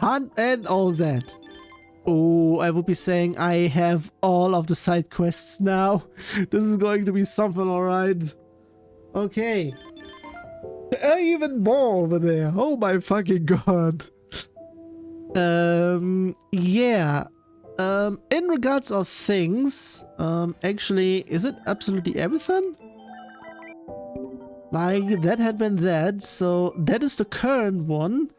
hunt and all that. Oh, I would be saying I have all of the side quests now. This is going to be something, alright. Okay. Even more over there. Oh my fucking god. Yeah. In regards of things, actually, is it absolutely everything? Like, that had been that, so that is the current one.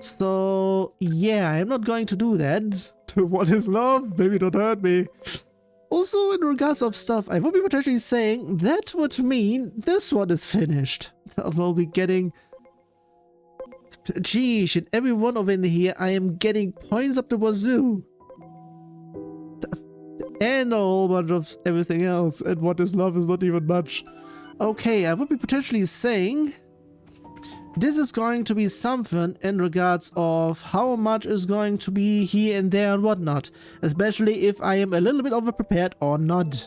So, yeah, I'm not going to do that. What is love? Maybe don't hurt me. Also, in regards of stuff, I will be potentially saying that would mean this one is finished. We'll be getting... Geesh, in every one of in here, I am getting points up the wazoo. And a whole bunch of everything else. And what is love is not even much. Okay, I would be potentially saying... This is going to be something in regards of how much is going to be here and there and whatnot. Especially if I am a little bit over-prepared or not.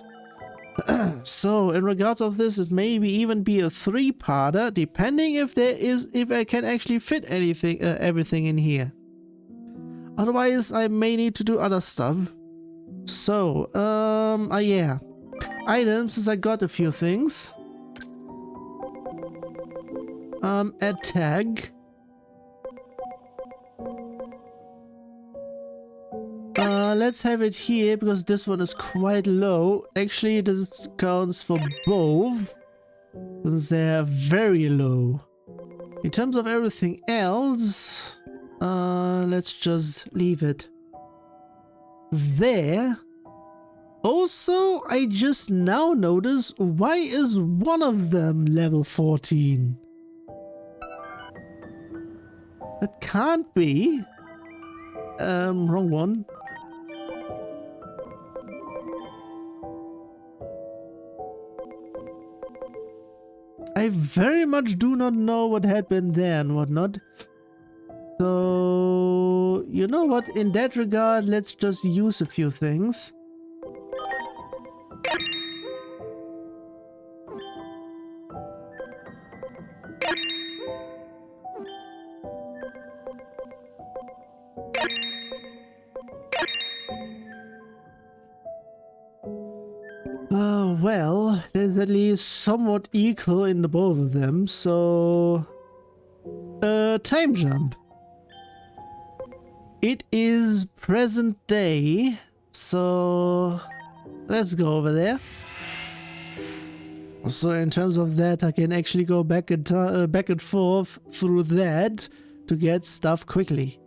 So, in regards of this, it maybe even be a 3-parter, depending if I can actually fit everything in here. Otherwise, I may need to do other stuff. So, yeah. Items, since I got a few things. A tag. Let's have it here because this one is quite low. Actually, this counts for both since they're very low. In terms of everything else, let's just leave it there. Also, I just now notice why is one of them level 14? That can't be. Wrong one. I very much do not know what had been there and whatnot. So, you know what? In that regard, let's just use a few things. Well, there's at least somewhat equal in the both of them, so... time jump. It is present day, so... let's go over there. So in terms of that, I can actually go back and forth through that to get stuff quickly.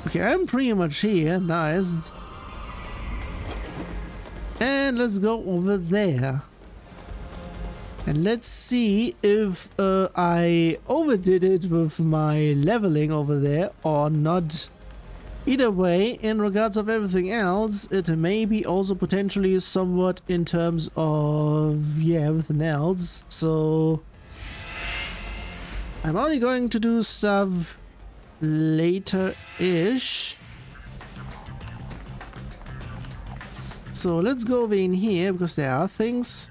Okay, I'm pretty much here, nice. And let's go over there. And let's see if I overdid it with my leveling over there or not. Either way, in regards of everything else, it may be also potentially somewhat in terms of, yeah, everything else. So, I'm only going to do stuff later-ish. So let's go over in here because there are things.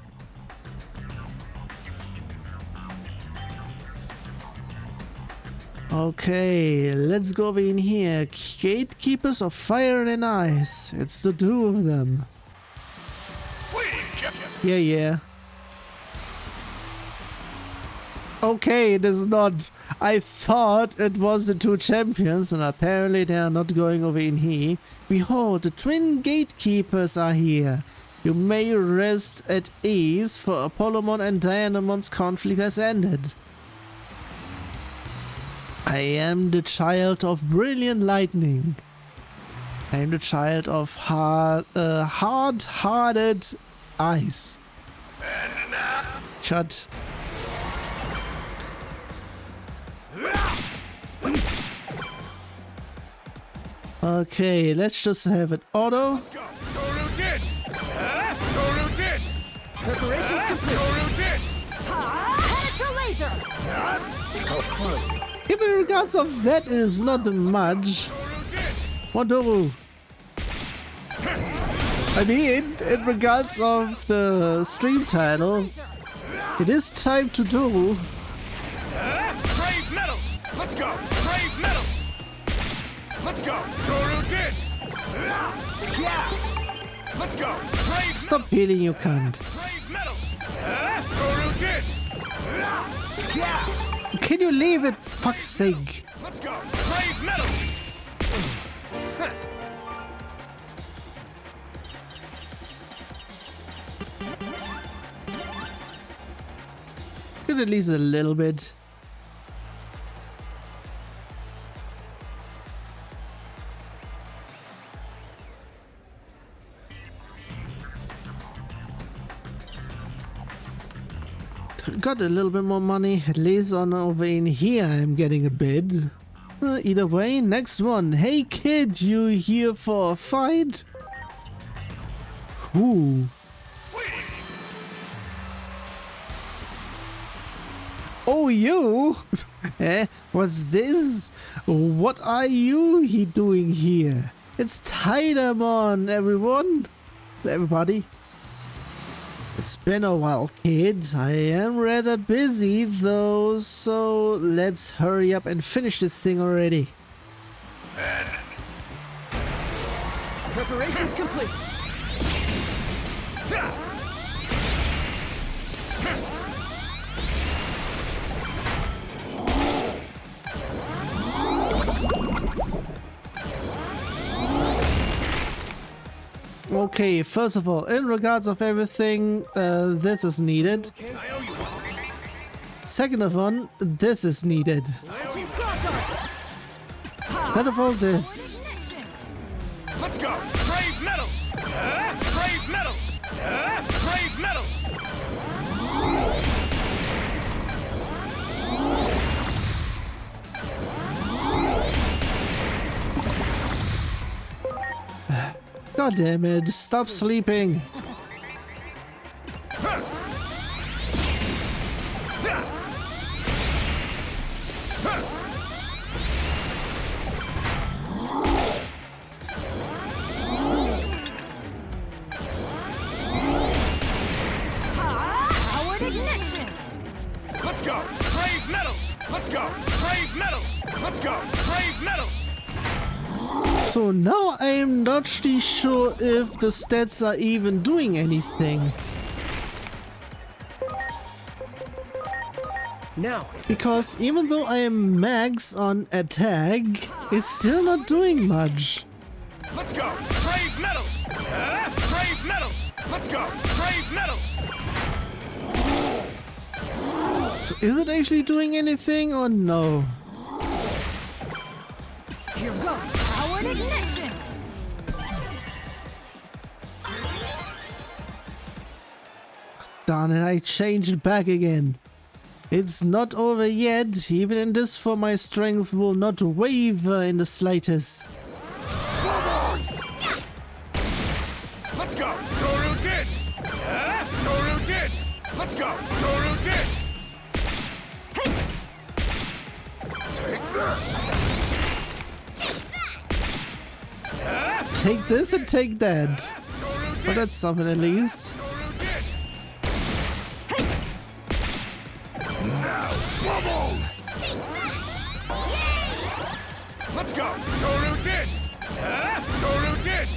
Okay, let's go over in here. Gatekeepers of fire and ice. It's the two of them. Yeah. Okay, it is not. I thought it was the two champions, and apparently they are not going over in here. Behold, the twin gatekeepers are here. You may rest at ease, for Apollomon and Dianamon's conflict has ended. I am the child of brilliant lightning. I am the child of hard-hearted ice. Shut. Okay, let's just have it auto. Let's go. Toru did. Toru did. Preparations complete. Toru did. Penetra laser. How fun. Even in regards of that, it is not much. Toru did. What Toru? I mean, in regards of the stream title, it is time to do. Brave metal. Let's go. Brave metal. Let's go. Toru did. Yeah. Let's go. Brave Stop healing, you cunt. Brave metal. Toru did. Yeah. Can you leave it, fuck's sake? Let's go. Brave metal. Could at least a little bit. Got a little bit more money, at least on over in here I'm getting a bid. Either way, next one. Hey kid, you here for a fight? Ooh. Oh, you? Eh? What's this? What are you doing here? It's Digimon, everyone. Everybody. It's been a while, kids. I am rather busy though, so let's hurry up and finish this thing already. Preparations complete. Okay, first of all, in regards of everything, this is needed. Second of all, this is needed. Third of all, this. Let's go. Brave metal. Brave metal. Brave metal. God damn it, stop sleeping. Powered ignition. Let's go. Brave metal. Let's go. Brave metal. Let's go. Brave metal. So now I'm not really sure if the stats are even doing anything. Now. Because even though I am max on attack, it's still not doing much. Let's go. Brave metal. Brave metal. Let's go. Brave metal. So is it actually doing anything or no? Here goes. Powered ignition. Darn it, I changed it back again. It's not over yet. Even in this form, my strength will not waver in the slightest. Let's go. Toru did. Toru did. Let's go. Toru did. Take this. Take this and take that. Toru did. But that's something at least. Toru did. Now, bubbles. Let's go. Toru did. Toru did.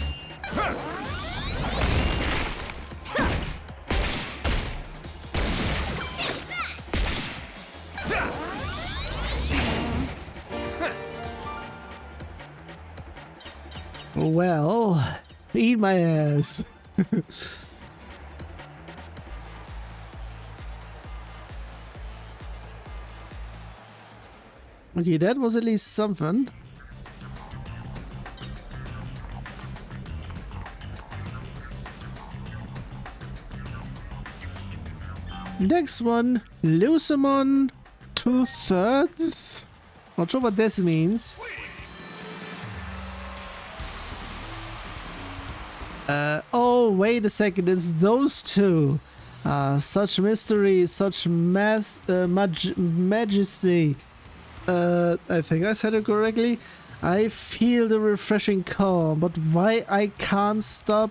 Well, eat my ass. Okay, that was at least something. Next one, Lucemon 2/3. Not sure what this means. Oh, wait a second, it's those two. Such mystery, such majesty. I think I said it correctly. I feel the refreshing calm, but why I can't stop?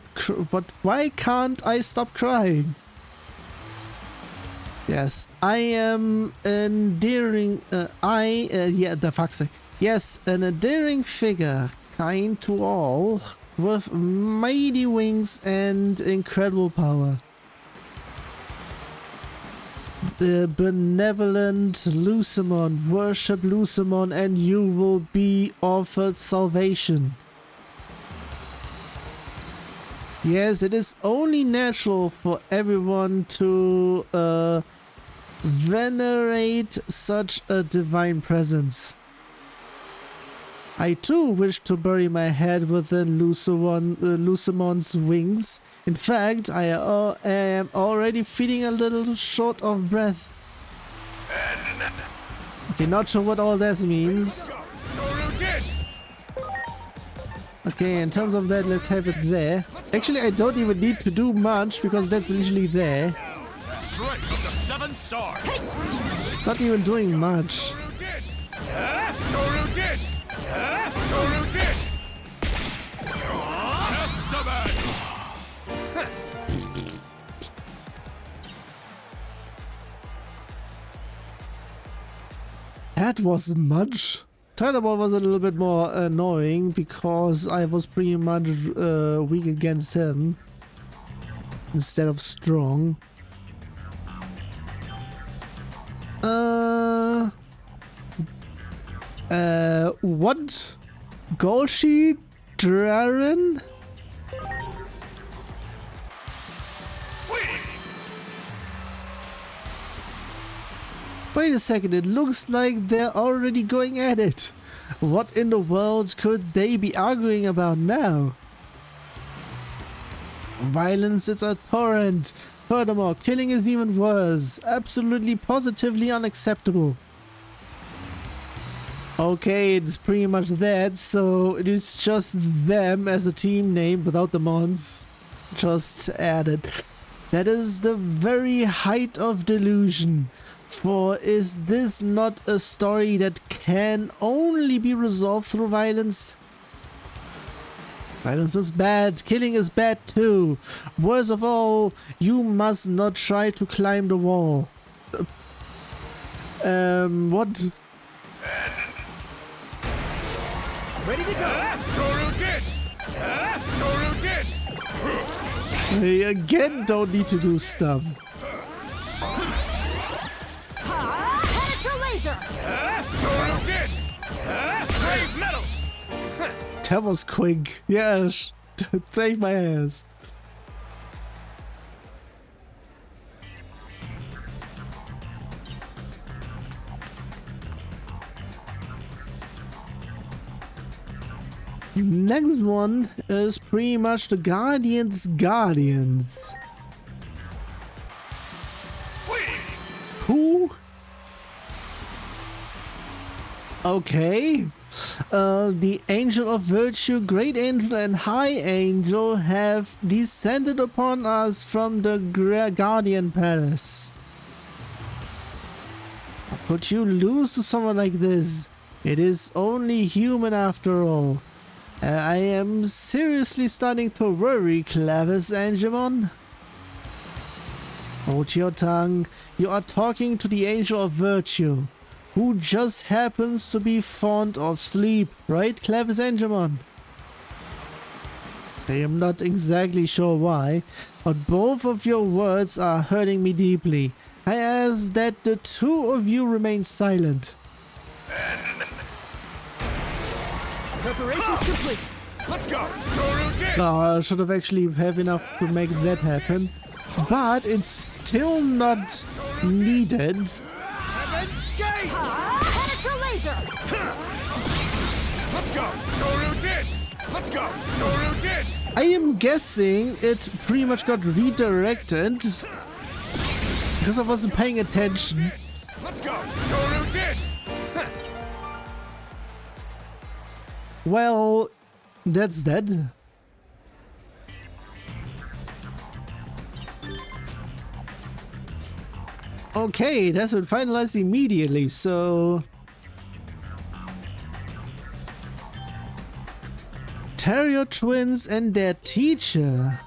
Why can't I stop crying? Yes, I am endearing. Yeah, the fuck's sake. Yes, an endearing figure, kind to all, with mighty wings and incredible power. The benevolent Lucemon, worship Lucemon and you will be offered salvation. Yes, it is only natural for everyone to venerate such a divine presence. I too wish to bury my head within Lucemon's wings. In fact, I am already feeling a little short of breath. Okay, not sure what all this means. Okay, in terms of that, let's have it there. Actually, I don't even need to do much because that's literally there. It's not even doing much. That was much. Turnabout was a little bit more annoying because I was pretty much weak against him instead of strong. What? Golshi Draren? Wait a second, it looks like they're already going at it. What in the world could they be arguing about now? Violence is abhorrent. Furthermore, killing is even worse. Absolutely positively unacceptable. Okay, it's pretty much that, so it is just them as a team name without the mons. Just added. That is the very height of delusion. For is this not a story that can only be resolved through violence? Violence is bad, killing is bad too. Worst of all, you must not try to climb the wall. What? Ready to go! Toru did! Toru did! I again don't need to do stuff. Penetra laser! Toru did! Brave metal! That was quick. Yes, take my ass. Next one is pretty much the Guardians' Guardians. Who? Okay. The Angel of Virtue, Great Angel and High Angel have descended upon us from the Guardian Palace. How could you lose to someone like this? It is only human after all. I am seriously starting to worry, Clavis Angemon. Hold your tongue. You are talking to the Angel of Virtue, who just happens to be fond of sleep, right, Clavis Angemon? I am not exactly sure why, but both of your words are hurting me deeply. I ask that the two of you remain silent. Preparations complete. Let's go. Toru did. I should have actually have enough to make that happen, but it's still not needed. Heaven's Gate. Penetra laser! Let's go. Toru did. Let's go. Toru did. I am guessing it pretty much got redirected because I wasn't paying attention. Let's go. Toru did. Well, that's that. Okay, that's been finalized immediately, so... Terrier twins and their teacher.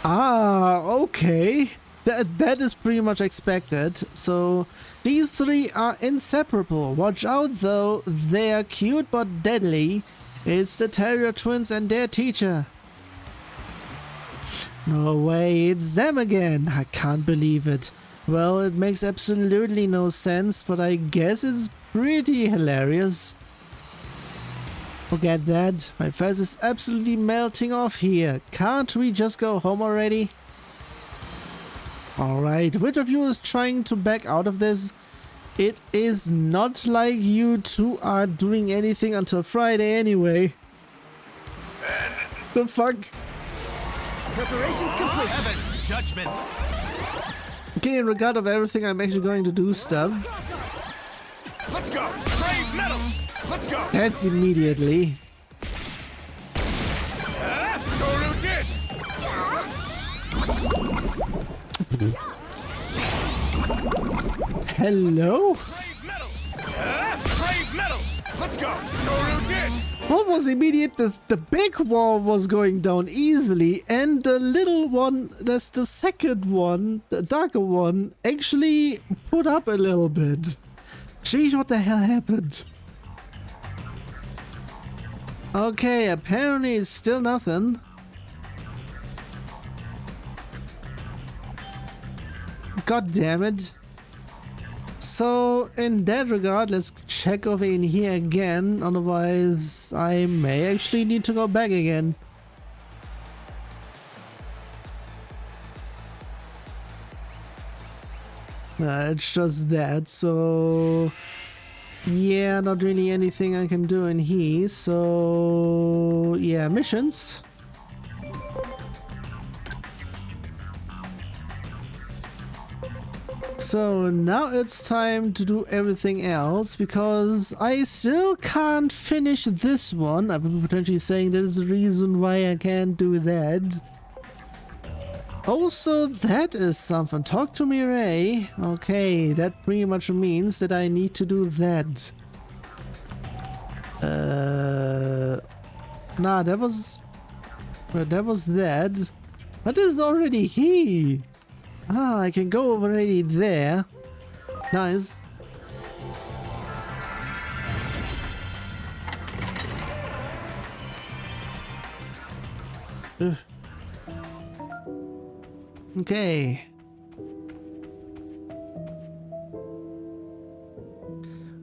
Ah, okay. That is pretty much expected. So these three are inseparable. Watch out though, they are cute but deadly. It's the Terrier twins and their teacher. No way, it's them again. I can't believe it. Well, it makes absolutely no sense, but I guess it's pretty hilarious. Forget that. My face is absolutely melting off here. Can't we just go home already? Alright, which of you is trying to back out of this? It is not like you two are doing anything until Friday anyway. The fuck? Preparations complete. Heaven's judgment. Okay, in regard of everything, I'm actually going to do stuff. Let's go. Brave metal. Let's go. That's immediately. Toru did. Hello? Brave metal. Brave metal. Let's go. Toru did. What was immediate? The big wall was going down easily, and the little one, that's the second one, the darker one, actually put up a little bit. Geez, what the hell happened? Okay, apparently it's still nothing. God damn it. So, in that regard, let's check over in here again, otherwise I may actually need to go back again. It's just that, so... yeah, not really anything I can do in here, so... yeah, missions. So now it's time to do everything else, because I still can't finish this one. I would potentially saying there's a reason why I can't do that. Also, that is something. Talk to me, Ray. Okay, that pretty much means that I need to do that. Nah, that was that. But this is already he. Ah, I can go already there. Nice. Ugh. Okay.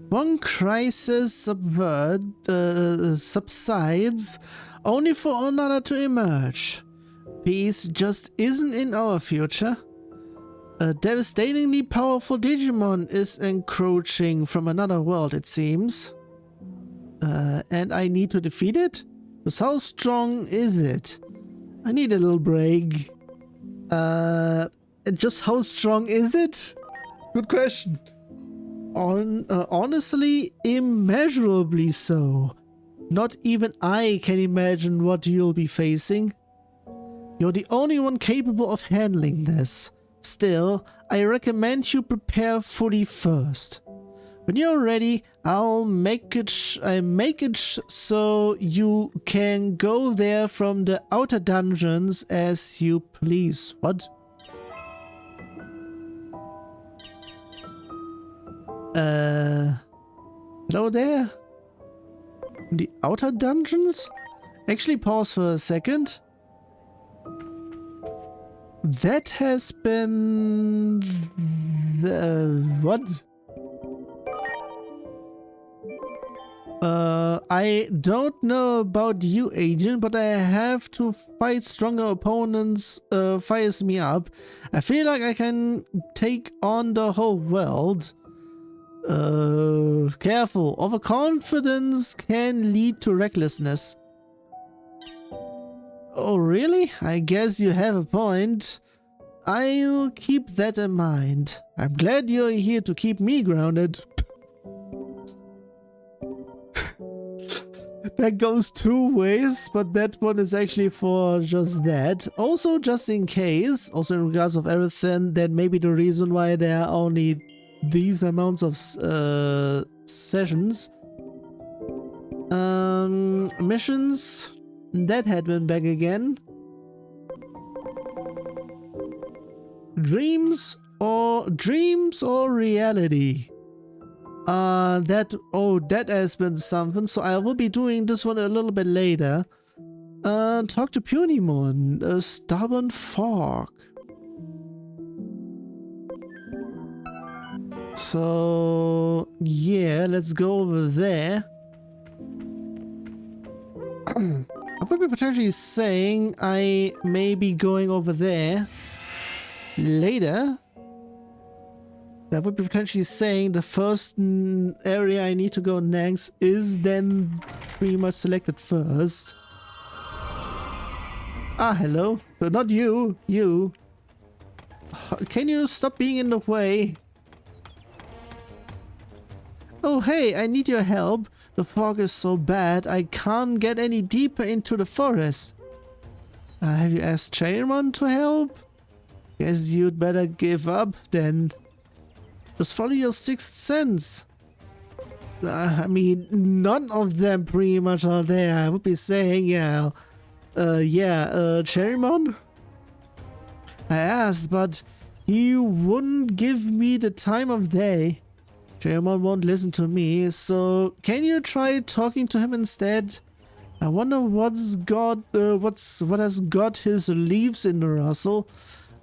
One crisis subsides, only for another to emerge. Peace just isn't in our future. A devastatingly powerful Digimon is encroaching from another world, it seems. And I need to defeat it? Because how strong is it? I need a little break. Just how strong is it? Good question. Honestly, immeasurably so. Not even I can imagine what you'll be facing. You're the only one capable of handling this. Still, I recommend you prepare fully first. When you're ready, I'll make it so you can go there from the outer dungeons as you please. What? Hello there? The outer dungeons? Actually, pause for a second. That has been... what? I don't know about you, Agent, but I have to fight stronger opponents fires me up. I feel like I can take on the whole world. Careful. Overconfidence can lead to recklessness. Oh, really? I guess you have a point. I'll keep that in mind. I'm glad you're here to keep me grounded. That goes two ways, but that one is actually for just that. Also, just in case, also in regards of everything, that may be the reason why there are only these amounts of sessions. Missions. That had been back again. Dreams or reality? That has been something, so I will be doing this one a little bit later. Talk to Punimon, a stubborn fog. So, yeah, let's go over there. I would be potentially saying I may be going over there later. That would be potentially saying the first area I need to go next is then pretty much selected first. Ah, hello. But not you. You. Can you stop being in the way? Oh, hey, I need your help. The fog is so bad, I can't get any deeper into the forest. Have you asked Chairman to help? Guess you'd better give up then. Just follow your sixth sense. I mean, none of them pretty much are there. I would be saying, Chairman? I asked, but he wouldn't give me the time of day. Chairman won't listen to me, so can you try talking to him instead? I wonder what has got his leaves in the rustle.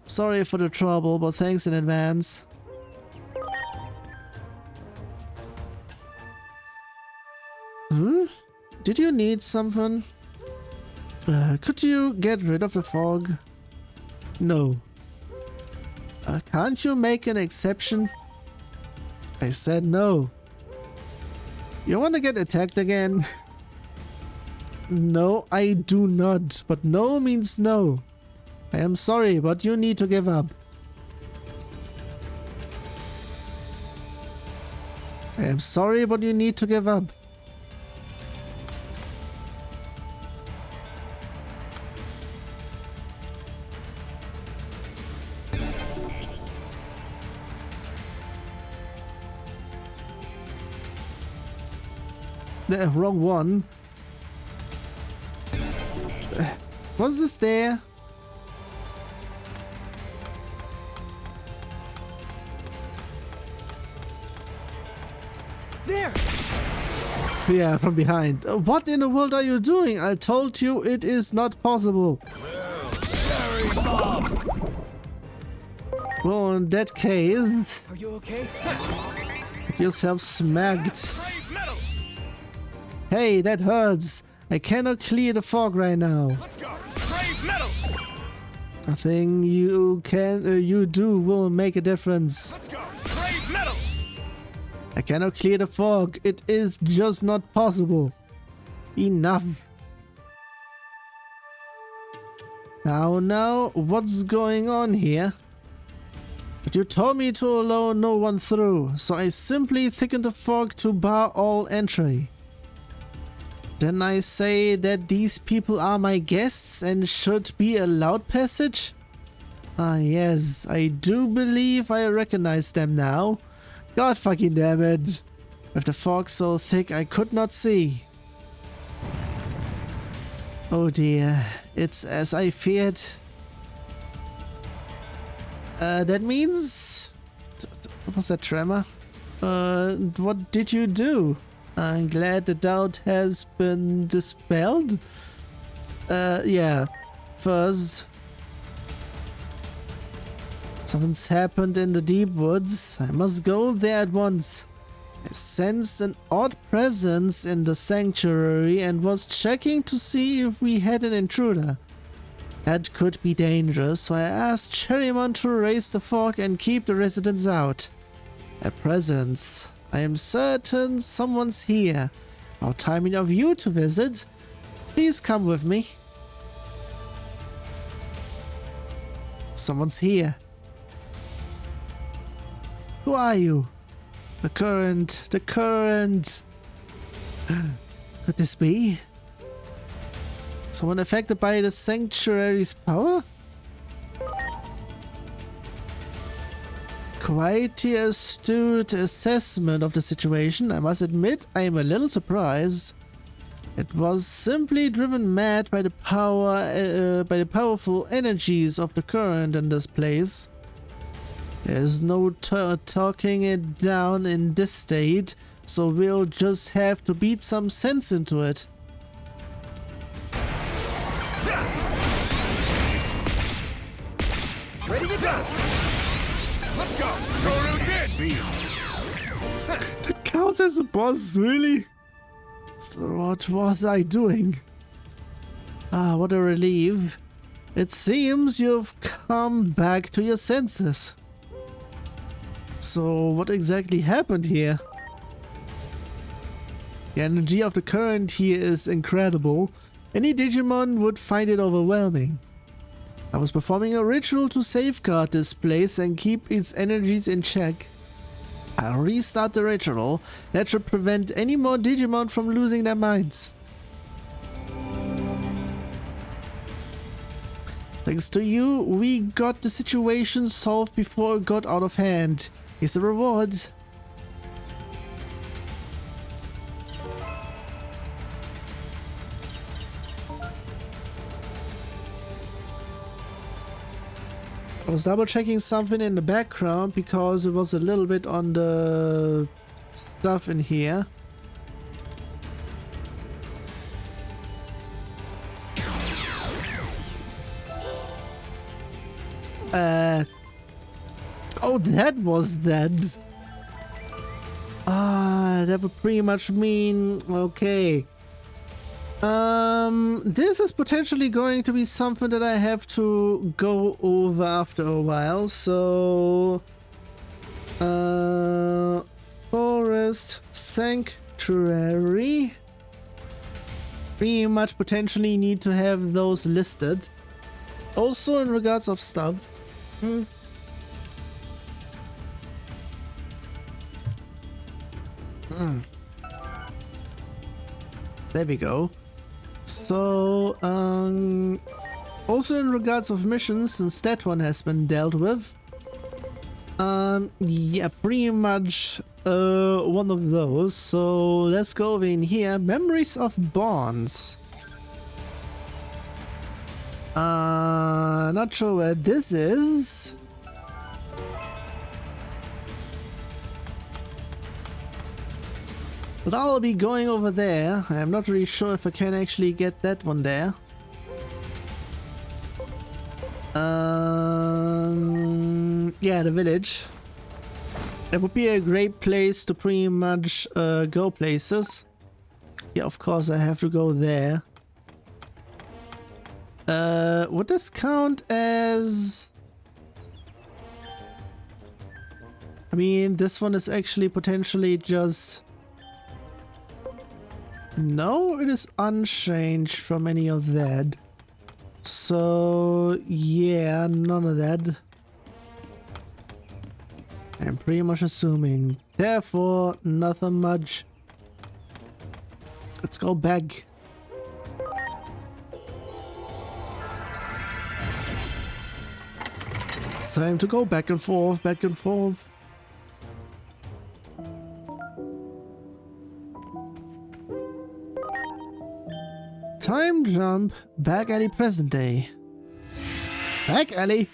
Sorry for the trouble, but thanks in advance. Did you need something? Could you get rid of the fog? No. Can't you make an exception? I said no. You want to get attacked again? No, I do not. But no means no. I am sorry, but you need to give up. I am sorry, but you need to give up. The wrong one. Was this there? There! Yeah, from behind. What in the world are you doing? I told you it is not possible. Cherry bomb! Well, in that case, Are you okay? get yourself smacked. Brave metal! Hey, that hurts. I cannot clear the fog right now. Let's go! Brave metal! Nothing you do will make a difference. Let's go! Brave metal! I cannot clear the fog. It is just not possible. Enough. Now, what's going on here? But you told me to allow no one through, so I simply thickened the fog to bar all entry. Then I say that these people are my guests and should be allowed passage? Ah yes, I do believe I recognize them now. God fucking damn it. With the fog so thick I could not see. Oh dear, it's as I feared. That means... What was that tremor? What did you do? I'm glad the doubt has been dispelled. Yeah. First, something's happened in the deep woods. I must go there at once. I sensed an odd presence in the sanctuary and was checking to see if we had an intruder. That could be dangerous, so I asked Cherrymon to raise the fog and keep the residents out. A presence. I am certain someone's here. How timely of you to visit. Please come with me. Someone's here. Who are you? The current. Could this be? Someone affected by the sanctuary's power? Quite the astute assessment of the situation. I must admit, I am a little surprised. It was simply driven mad by the powerful energies of the current in this place. There's no talking it down in this state, so we'll just have to beat some sense into it. Ready to go! Let's go! Toru did! That counts as a boss, really? So what was I doing? Ah, what a relief. It seems you've come back to your senses. So what exactly happened here? The energy of the current here is incredible. Any Digimon would find it overwhelming. I was performing a ritual to safeguard this place and keep its energies in check. I'll restart the ritual. That should prevent any more Digimon from losing their minds. Thanks to you, we got the situation solved before it got out of hand. Here's the reward. I was double checking something in the background because it was a little bit on the stuff in here. Oh, that was that. That would pretty much mean, okay. This is potentially going to be something that I have to go over after a while, so... Forest Sanctuary. Pretty much potentially need to have those listed. Also in regards of stuff. There we go. So, also in regards of missions, since that one has been dealt with, yeah, pretty much one of those. So let's go over in here. Memories of Bonds. Not sure where this is. But I'll be going over there. I'm not really sure if I can actually get that one there. Yeah, the village. That would be a great place to pretty much go places. Yeah, of course I have to go there. Would this count as... I mean, this one is actually potentially just... No, it is unchanged from any of that. So, yeah, none of that. I'm pretty much assuming. Therefore, nothing much. Let's go back. It's time to go back and forth, back and forth. Time jump, back alley present day. Back alley?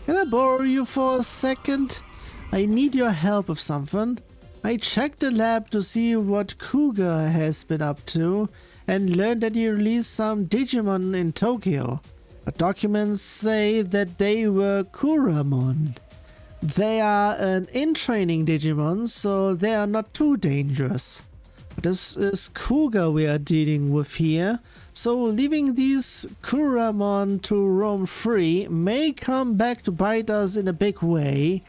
Can I borrow you for a second? I need your help with something. I checked the lab to see what Kuga has been up to and learned that he released some Digimon in Tokyo. The documents say that they were Kuramon. They are an in-training Digimon, so they are not too dangerous. This is Kuga we are dealing with here, so leaving these Kuramon to roam free may come back to bite us in a big way.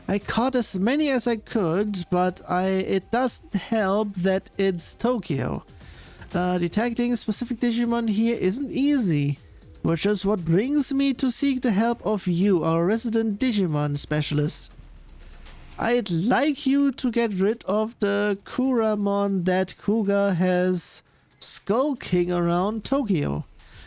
I caught as many as I could, but it doesn't help that it's Tokyo. Detecting specific Digimon here isn't easy. Which is what brings me to seek the help of you, our resident Digimon specialist. I'd like you to get rid of the Kuramon that Kuga has skulking around Tokyo.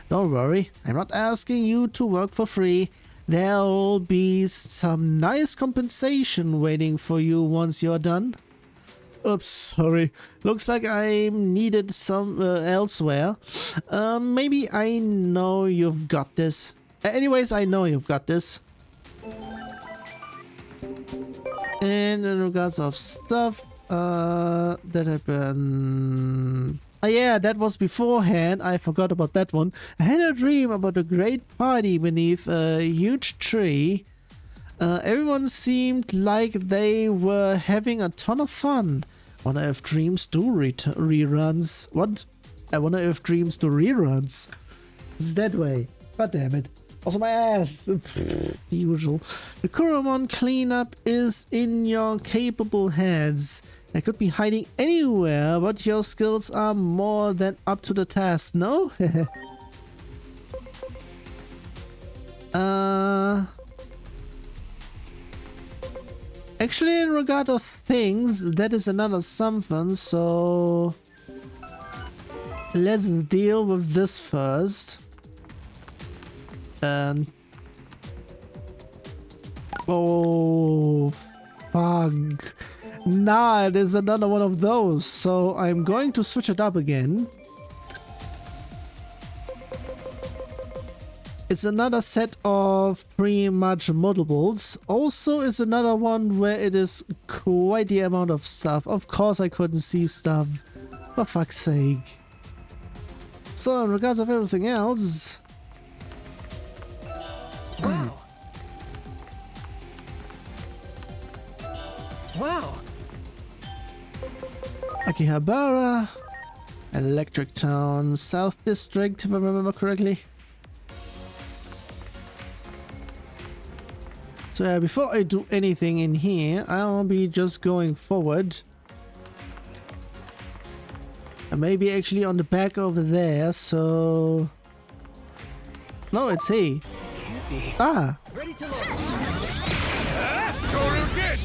Don't worry, I'm not asking you to work for free. there'll be some nice compensation waiting for you once you're done. Oops, sorry. Looks like I'm needed some elsewhere. Maybe I know you've got this. Anyways, I know you've got this. And in regards of stuff, that had been... Oh yeah, that was beforehand. I forgot about that one. I had a dream about a great party beneath a huge tree. Everyone seemed like they were having a ton of fun. Wonder if dreams do reruns. What? I wonder if dreams do reruns. It's that way. God damn it. Also my ass. The usual. The Kuromon cleanup is in your capable hands. I could be hiding anywhere, but your skills are more than up to the task, no? Actually, in regard of things, that is another something, so... Let's deal with this first. And... Oh... Fuck. Nah, it is another one of those, so I'm going to switch it up again. It's another set of pretty much modables. Also, it's another one where it is quite the amount of stuff. Of course, I couldn't see stuff. For fuck's sake. So, in regards of everything else... Wow. Wow. Akihabara, Electric Town, South District, if I remember correctly. So yeah, before I do anything in here, I'll be just going forward. And maybe actually on the back over there, so... No, it's he. Can't be. Ah! Ready to launch. Toru did!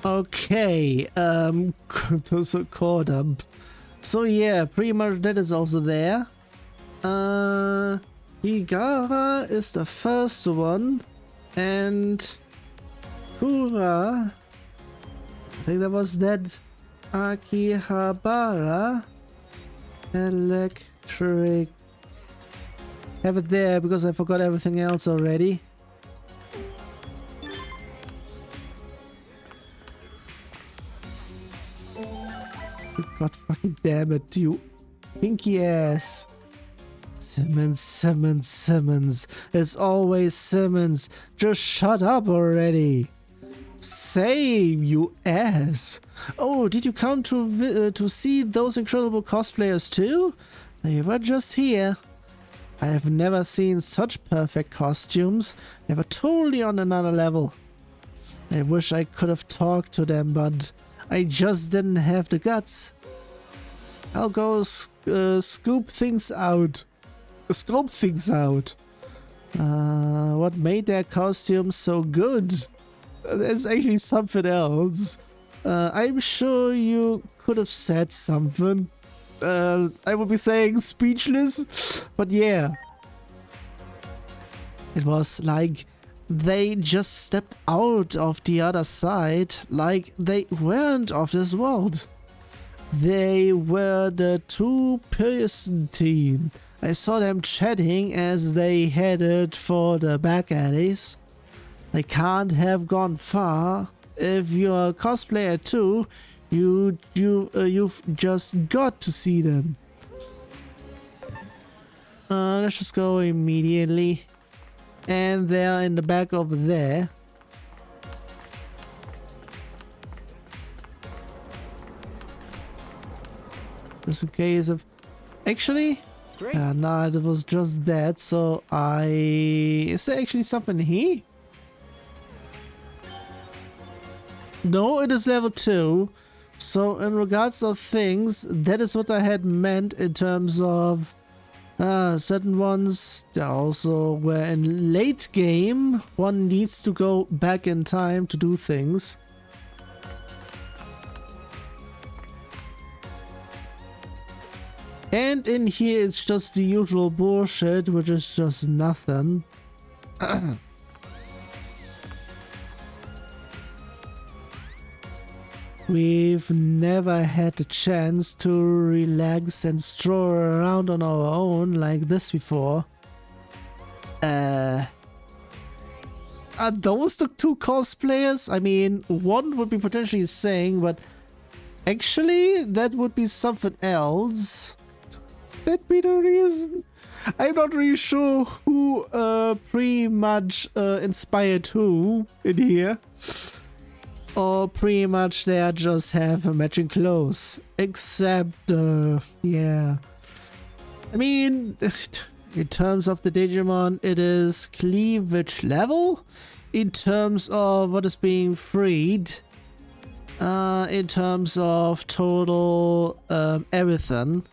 Okay, those are core dump. So yeah, pretty much that is also there. Higara is the first one, and Kura, I think that was that. Akihabara, Electric. Have it there because I forgot everything else already. God fucking damn it, you pinky ass. Simmons, Simmons, Simmons. It's always Simmons. Just shut up already. Same, you ass. Oh, did you come to see those incredible cosplayers too? They were just here. I have never seen such perfect costumes. They were totally on another level. I wish I could have talked to them, but I just didn't have the guts. I'll go scope things out. What made their costumes so good? That's actually something else. I'm sure you could have said something. I would be saying speechless, but yeah. It was like they just stepped out of the other side, like they weren't of this world. They were the two-person team. I saw them chatting as they headed for the back alleys. They can't have gone far. If you're a cosplayer too, you've just got to see them. Let's just go immediately. And they're in the back over there. Just in case of... Actually... Great. no, it was just that, so Is there actually something here? No, it is level 2. So in regards of things, that is what I had meant in terms of... certain ones, they also were in late game. One needs to go back in time to do things. And in here it's just the usual bullshit, which is just nothing. We've never had a chance to relax and stroll around on our own like this before. Are those the two cosplayers? I mean, one would be potentially saying, but actually that would be something else. That'd be the reason. I'm not really sure who pretty much inspired who in here. Or pretty much they just have matching clothes. Except, yeah. I mean, in terms of the Digimon, it is cleavage level. In terms of what is being freed. In terms of total everything.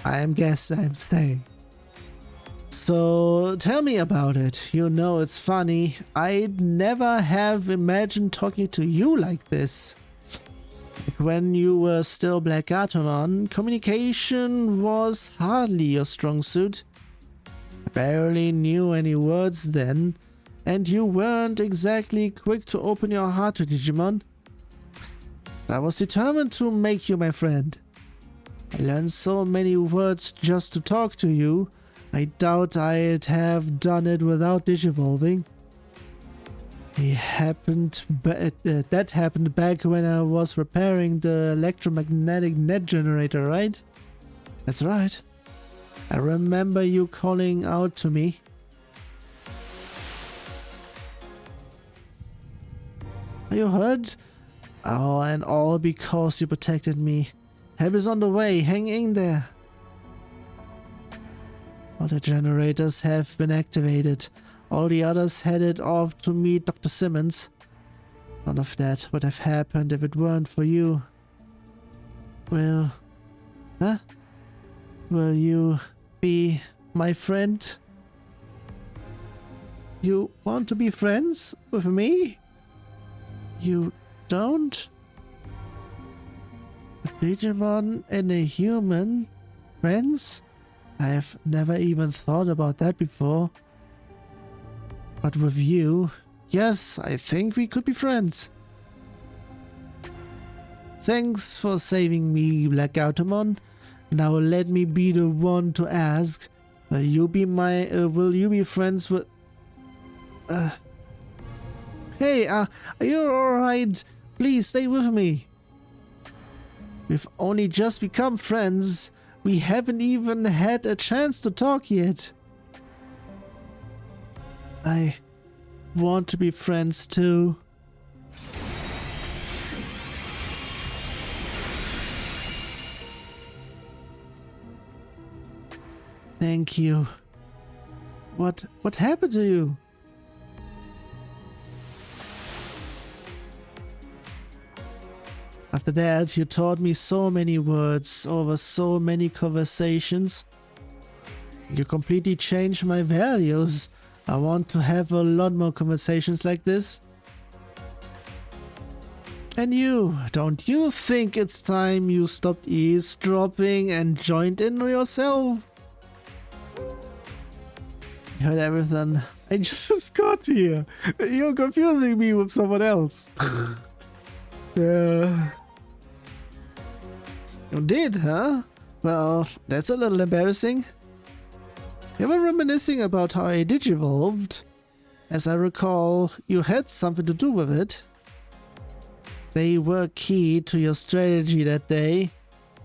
I'm saying. So tell me about it. You know it's funny. I'd never have imagined talking to you like this. Like when you were still Black Atomon, communication was hardly your strong suit. I barely knew any words then, and you weren't exactly quick to open your heart to Digimon. I was determined to make you my friend. I learned so many words just to talk to you. I doubt I'd have done it without digivolving. That happened back when I was repairing the electromagnetic net generator, right? That's right. I remember you calling out to me. Are you hurt? Oh, and all because you protected me. Help is on the way, hang in there. All the generators have been activated. All the others headed off to meet Dr. Simmons. None of that would have happened if it weren't for you. Will you be my friend? You want to be friends with me? You don't? A Digimon and a human? Friends? I've never even thought about that before. But with you, yes, I think we could be friends. Thanks for saving me, Black Atomon. Now let me be the one to ask. Will you be friends with... Hey, are you alright? Please stay with me. We've only just become friends. We haven't even had a chance to talk yet. I want to be friends too. Thank you. What happened to you? After that, you taught me so many words over so many conversations. You completely changed my values. I want to have a lot more conversations like this. And you, don't you think it's time you stopped eavesdropping and joined in yourself? You heard everything. I just got here. You're confusing me with someone else. Yeah. You did, huh? Well, that's a little embarrassing. You were reminiscing about how I digivolved. As I recall, you had something to do with it. They were key to your strategy that day.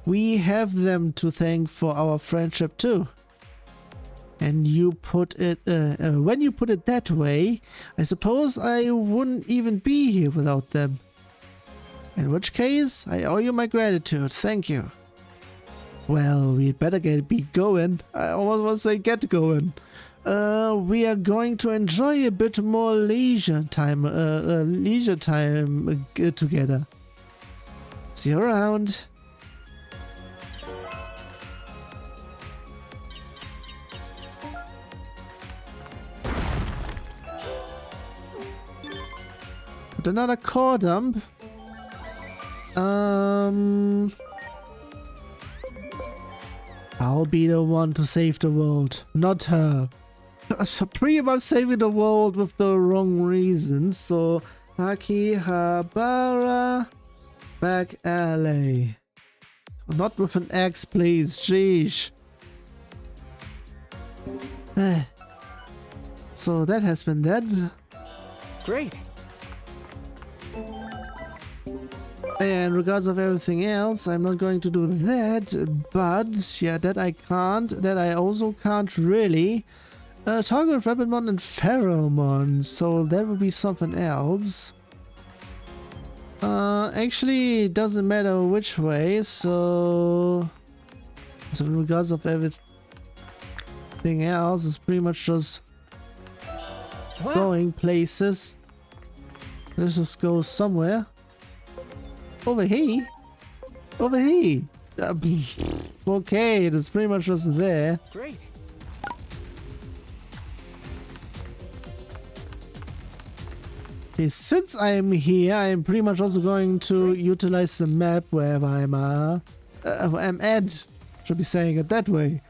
We have them to thank for our friendship too. And you put it, when you put it that way, I suppose I wouldn't even be here without them. In which case, I owe you my gratitude. Thank you. Well, we'd better be going. I almost want to say get going. We are going to enjoy a bit more leisure time together. See you around. Put another core dump. I'll be the one to save the world, not her. So pretty much saving the world with the wrong reasons. So Akihabara back alley. Not with an X, please. Sheesh. So that has been that. Great. And regards of everything else, I'm not going to do that. But yeah, that I can't. That I also can't really. Target Rapidmon and Pheromon. So that would be something else. Actually, it doesn't matter which way. So in regards of everything else, it's pretty much just Wow. going places. Let's just go somewhere. Over here. Over here. Okay, it's pretty much just there. Great. Okay, since I'm here, I'm pretty much also going to utilize the map wherever I'm at. Should be saying it that way.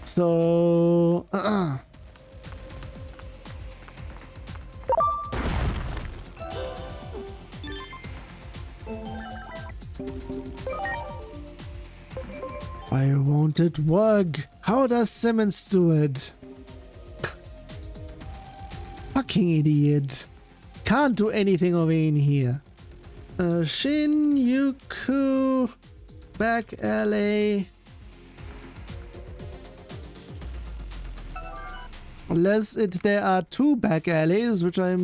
So, why won't it work? How does Simmons do it? Fucking idiot. Can't do anything over in here. Shinjuku back alley. Unless there are two back alleys, which I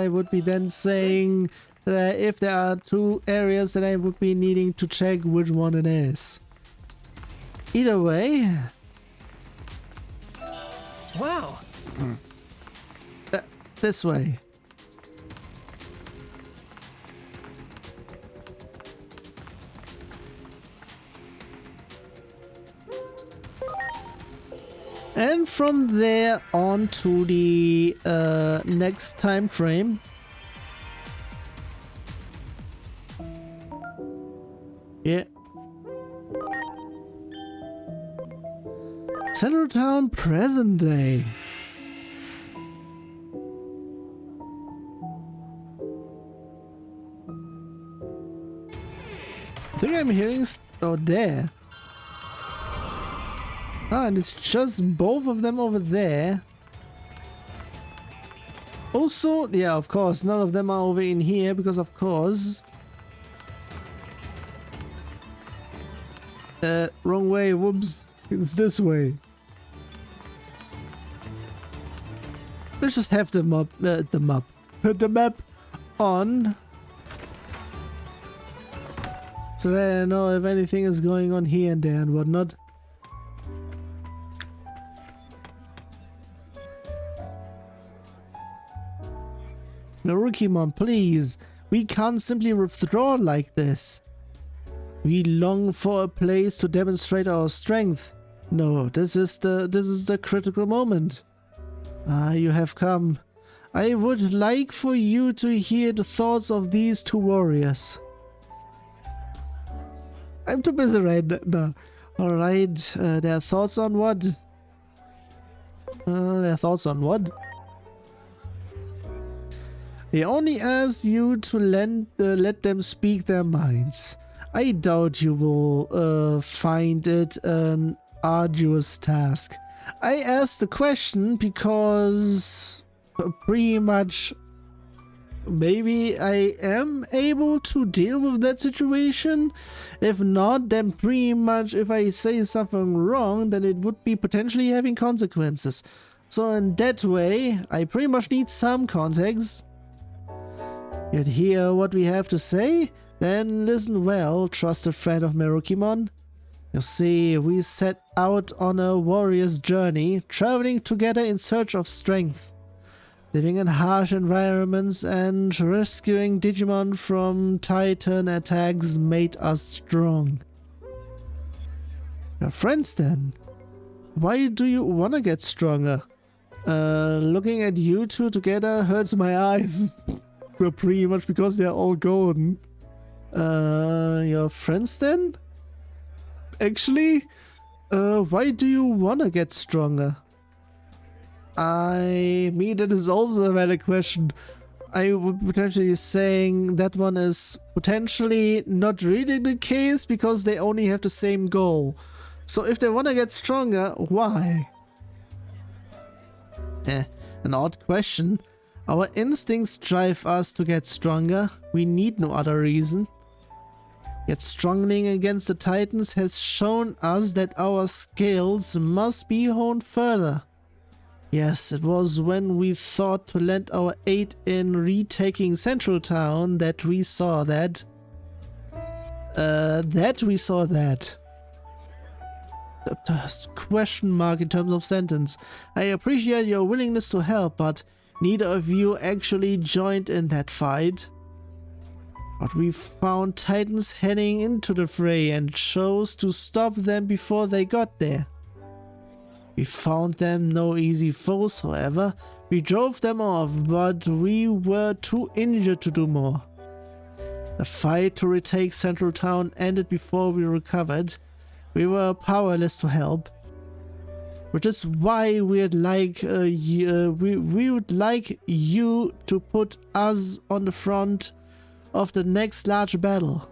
would be then saying that if there are two areas, then I would be needing to check which one it is. Either way. Wow. This way. And from there on to the next time frame. Yeah. Central Town, present day. I think I'm hearing there. Ah, and it's just both of them over there. Also, yeah, of course, none of them are over in here because, of course. Wrong way, whoops. It's this way. Let's just have the map on. So that I know if anything is going on here and there and whatnot. Narukimon, please. We can't simply withdraw like this. We long for a place to demonstrate our strength. No, this is the critical moment. Ah, you have come. I would like for you to hear the thoughts of these two warriors. I'm too busy right now. Alright, their thoughts on what? Their thoughts on what? They only ask you to let them speak their minds. I doubt you will find it an arduous task. I asked the question because pretty much maybe I am able to deal with that situation. If not, then pretty much if I say something wrong, then it would be potentially having consequences. So in that way, I pretty much need some context. Yet hear what we have to say? Then listen well, trusted friend of Merukimon. You see, we set out on a warrior's journey, traveling together in search of strength. Living in harsh environments and rescuing Digimon from Titan attacks made us strong. Your friends then? Why do you wanna get stronger? Looking at you two together hurts my eyes. Pretty much because they're all golden. Your friends then? Actually, Why do you wanna get stronger? I mean, that is also a valid question. I would potentially saying that one is potentially not really the case because they only have the same goal. So if they wanna get stronger, why? An odd question. Our instincts drive us to get stronger. We need no other reason. Yet struggling against the Titans has shown us that our skills must be honed further. Yes, it was when we thought to lend our aid in retaking Central Town that we saw that. Question mark in terms of sentence. I appreciate your willingness to help, but neither of you actually joined in that fight. But we found Titans heading into the fray and chose to stop them before they got there. We found them no easy foes, however. We drove them off, but we were too injured to do more. The fight to retake Central Town ended before we recovered. We were powerless to help, which is why we'd like we would like you to put us on the front of the next large battle.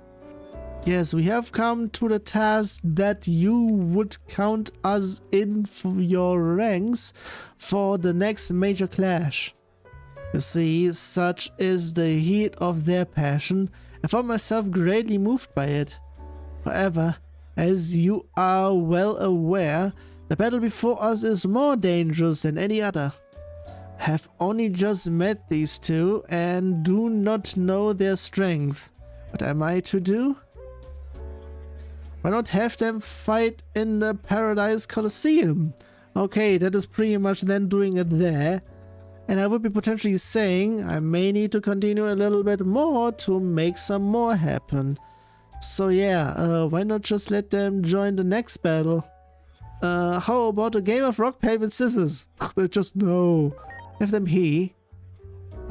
Yes, we have come to the task that you would count us in for your ranks for the next major clash. You see, such is the heat of their passion. I found myself greatly moved by it. However, as you are well aware, the battle before us is more dangerous than any other. I have only just met these two and do not know their strength. What am I to do? Why not have them fight in the Paradise Coliseum? Okay, that is pretty much then doing it there. And I would be potentially saying I may need to continue a little bit more to make some more happen. So yeah, why not just let them join the next battle? How about a game of rock, paper, scissors? Just no. Have them here.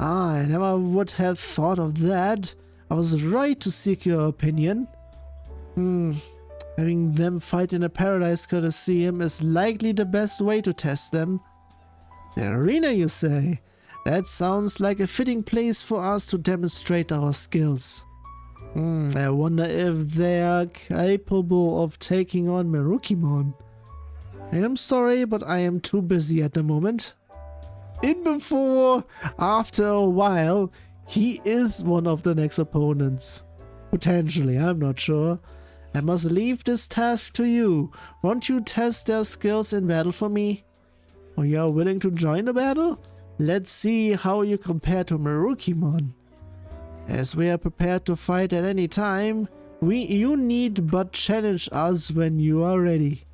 I never would have thought of that. I was right to seek your opinion. Having them fight in a Paradise Coliseum is likely the best way to test them. The arena, you say? That sounds like a fitting place for us to demonstrate our skills. I wonder if they are capable of taking on Merukimon. I am sorry, but I am too busy at the moment. After a while, he is one of the next opponents. Potentially, I'm not sure. I must leave this task to you. Won't you test their skills in battle for me? Or you are willing to join the battle? Let's see how you compare to Merukimon. As we are prepared to fight at any time, you need but challenge us when you are ready.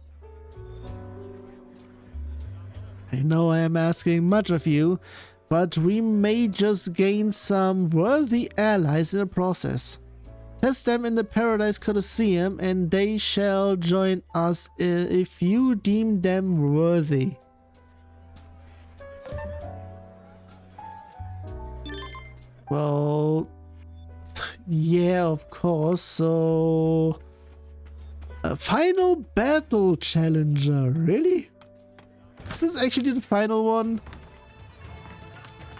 I know I am asking much of you, but we may just gain some worthy allies in the process. Test them in the Paradise Coliseum and they shall join us if you deem them worthy. Well, yeah, of course. So, a final battle challenger, really? Is this actually the final one?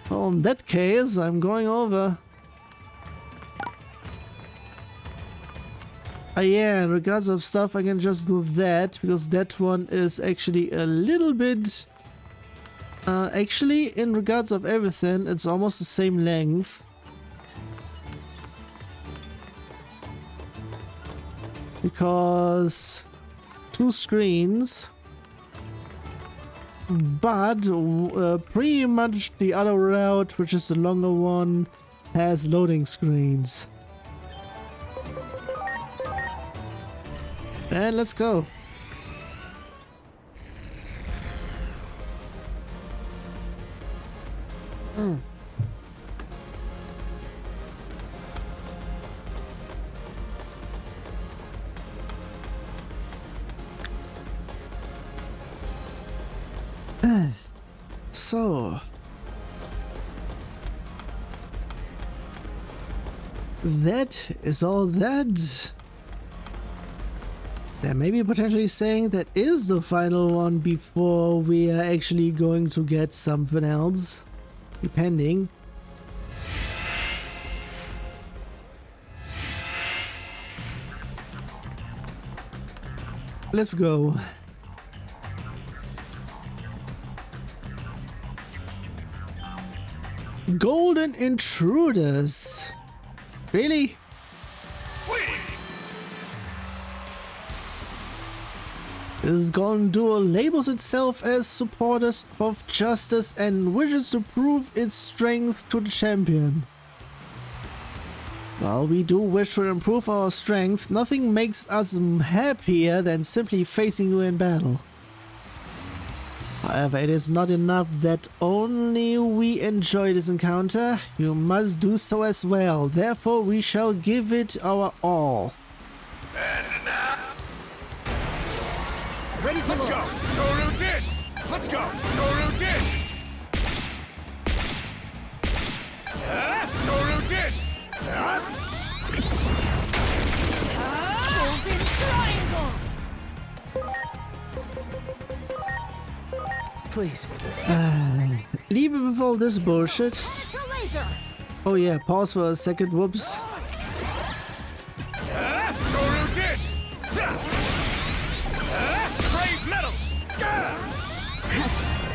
Well, in that case, I'm going over. Yeah, in regards of stuff, I can just do that, because that one is actually a little bit... actually, in regards of everything, it's almost the same length. Because... 2 screens... But pretty much the other route, which is the longer one, has loading screens. And let's go. So, that is all that. They're maybe potentially saying that is the final one before we are actually going to get something else. Depending. Let's go. Golden Intruders. Really? This Golden Duel labels itself as supporters of justice and wishes to prove its strength to the champion. While we do wish to improve our strength, nothing makes us happier than simply facing you in battle. However, it is not enough that only we enjoy this encounter. You must do so as well. Therefore, we shall give it our all. Ready to Let's go! launch. Toru did! Let's go! Toru did! Toru did! Golden Triangle! Please. Leave it with all this bullshit. Penetra Laser! Oh yeah, pause for a second, whoops. Toru did! Brave metal!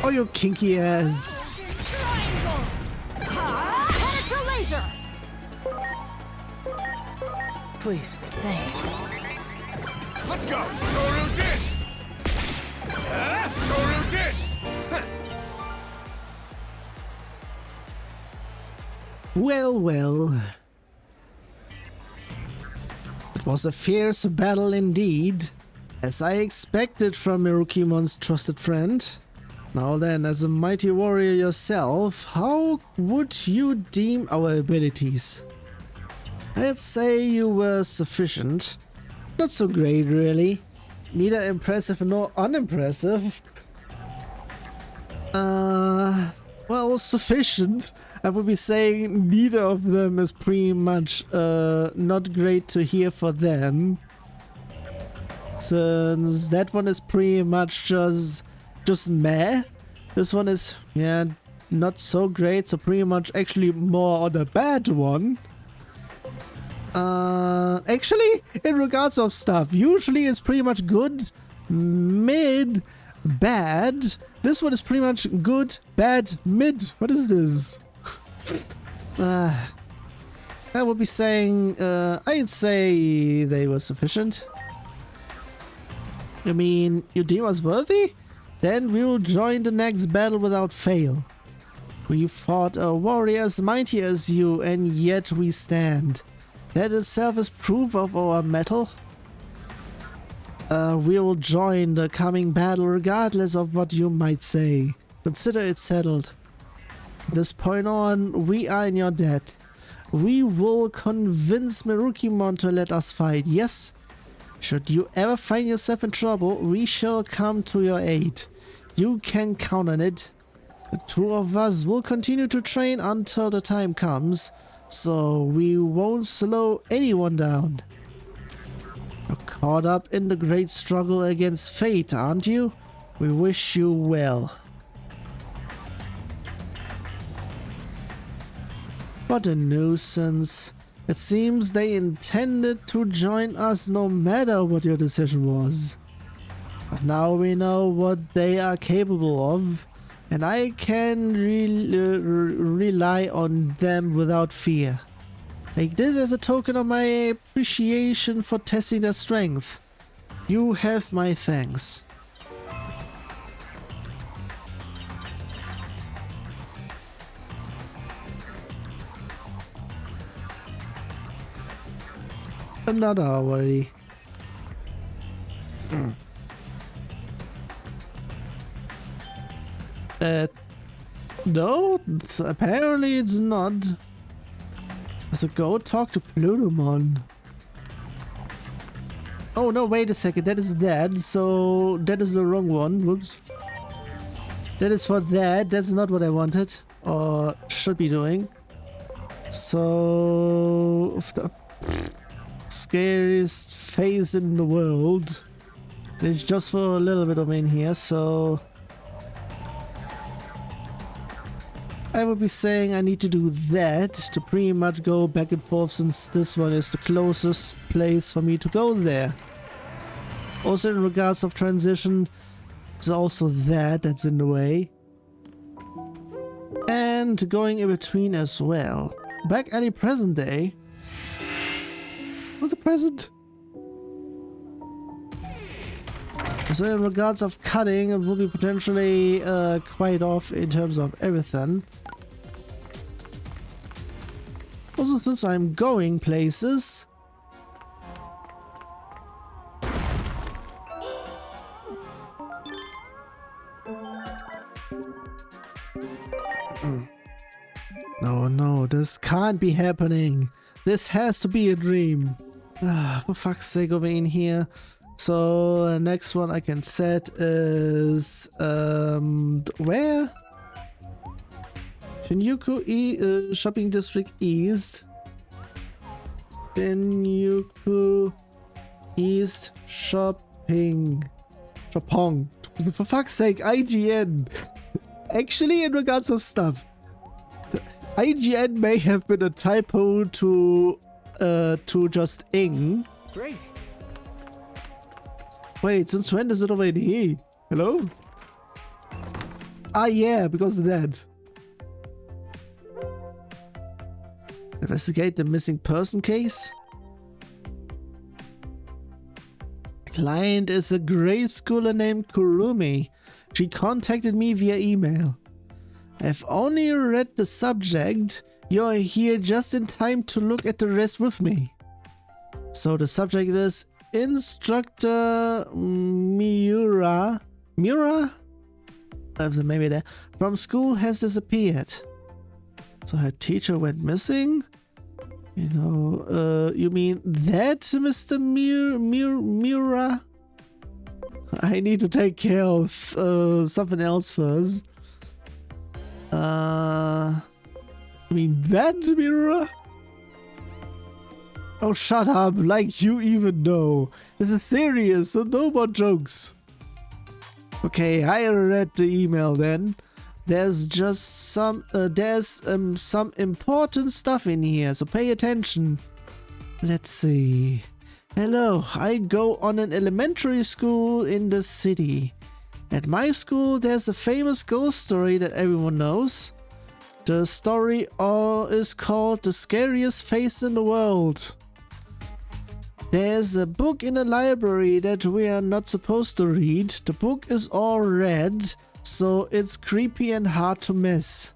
Oh, you kinky ass. Golden Triangle! Penetra Laser! Please. Thanks. Let's go! Toru did! Toru did! Well, well. It was a fierce battle indeed, as I expected from Mirukimon's trusted friend. Now then, as a mighty warrior yourself, how would you deem our abilities? I'd say you were sufficient. Not so great, really. Neither impressive nor unimpressive. Well, sufficient. I would be saying neither of them is pretty much not great to hear for them. Since that one is pretty much just meh. This one is, yeah, not so great, so pretty much actually more on the bad one. Actually, in regards of stuff, usually it's pretty much good, mid, bad. This one is pretty much good, bad, mid. What is this? I would be saying, I'd say they were sufficient. You mean, you deem us worthy? Then we will join the next battle without fail. We fought a warrior as mighty as you, and yet we stand. That itself is proof of our mettle. We will join the coming battle regardless of what you might say. Consider it settled. From this point on, we are in your debt. We will convince Mirukimon to let us fight, yes? Should you ever find yourself in trouble, we shall come to your aid. You can count on it. The two of us will continue to train until the time comes, so we won't slow anyone down. You're caught up in the great struggle against fate, aren't you? We wish you well. What a nuisance. It seems they intended to join us no matter what your decision was. But now we know what they are capable of, and I can rely on them without fear. Take this as a token of my appreciation for testing their strength. You have my thanks. Another already. No, apparently it's not. So go talk to Plutomon. Oh no, wait a second, that is that, so that is the wrong one, whoops. That is for that, that's not what I wanted, or should be doing. So... the scariest face in the world. It's just for a little bit of in here, so I would be saying I need to do that to pretty much go back and forth, since this one is the closest place for me to go there. Also in regards of transition, it's also that's in the way. And going in between as well. Back alley present day. What's a present? So in regards of cutting, it will be potentially quite off in terms of everything. Also, since I'm going places, no, this can't be happening. This has to be a dream. For fuck's sake, over in here. So the next one I can set is where? Shinjuku Shopping District East. Shinjuku East Shopping. For fuck's sake, IGN. Actually, in regards of stuff, IGN may have been a typo to just ing. Great. Wait, since when is it already here? Hello? Ah, yeah, because of that. Investigate the missing person case. Client is a grade schooler named Kurumi. She contacted me via email. I've only read the subject. You're here just in time to look at the rest with me. So the subject is Instructor Miura? Maybe there. From school has disappeared. So her teacher went missing? You know, you mean that, Mr. Miura? I need to take care of something else first. I mean that, Miura? Oh, shut up, like you even know. This is serious, so no more jokes. Okay, I read the email then. There's just some important stuff in here, so pay attention. Let's see. Hello, I go on an elementary school in the city. At my school, there's a famous ghost story that everyone knows. The story is called The Scariest Face in the World. There's a book in the library that we are not supposed to read. The book is all red, so it's creepy and hard to miss.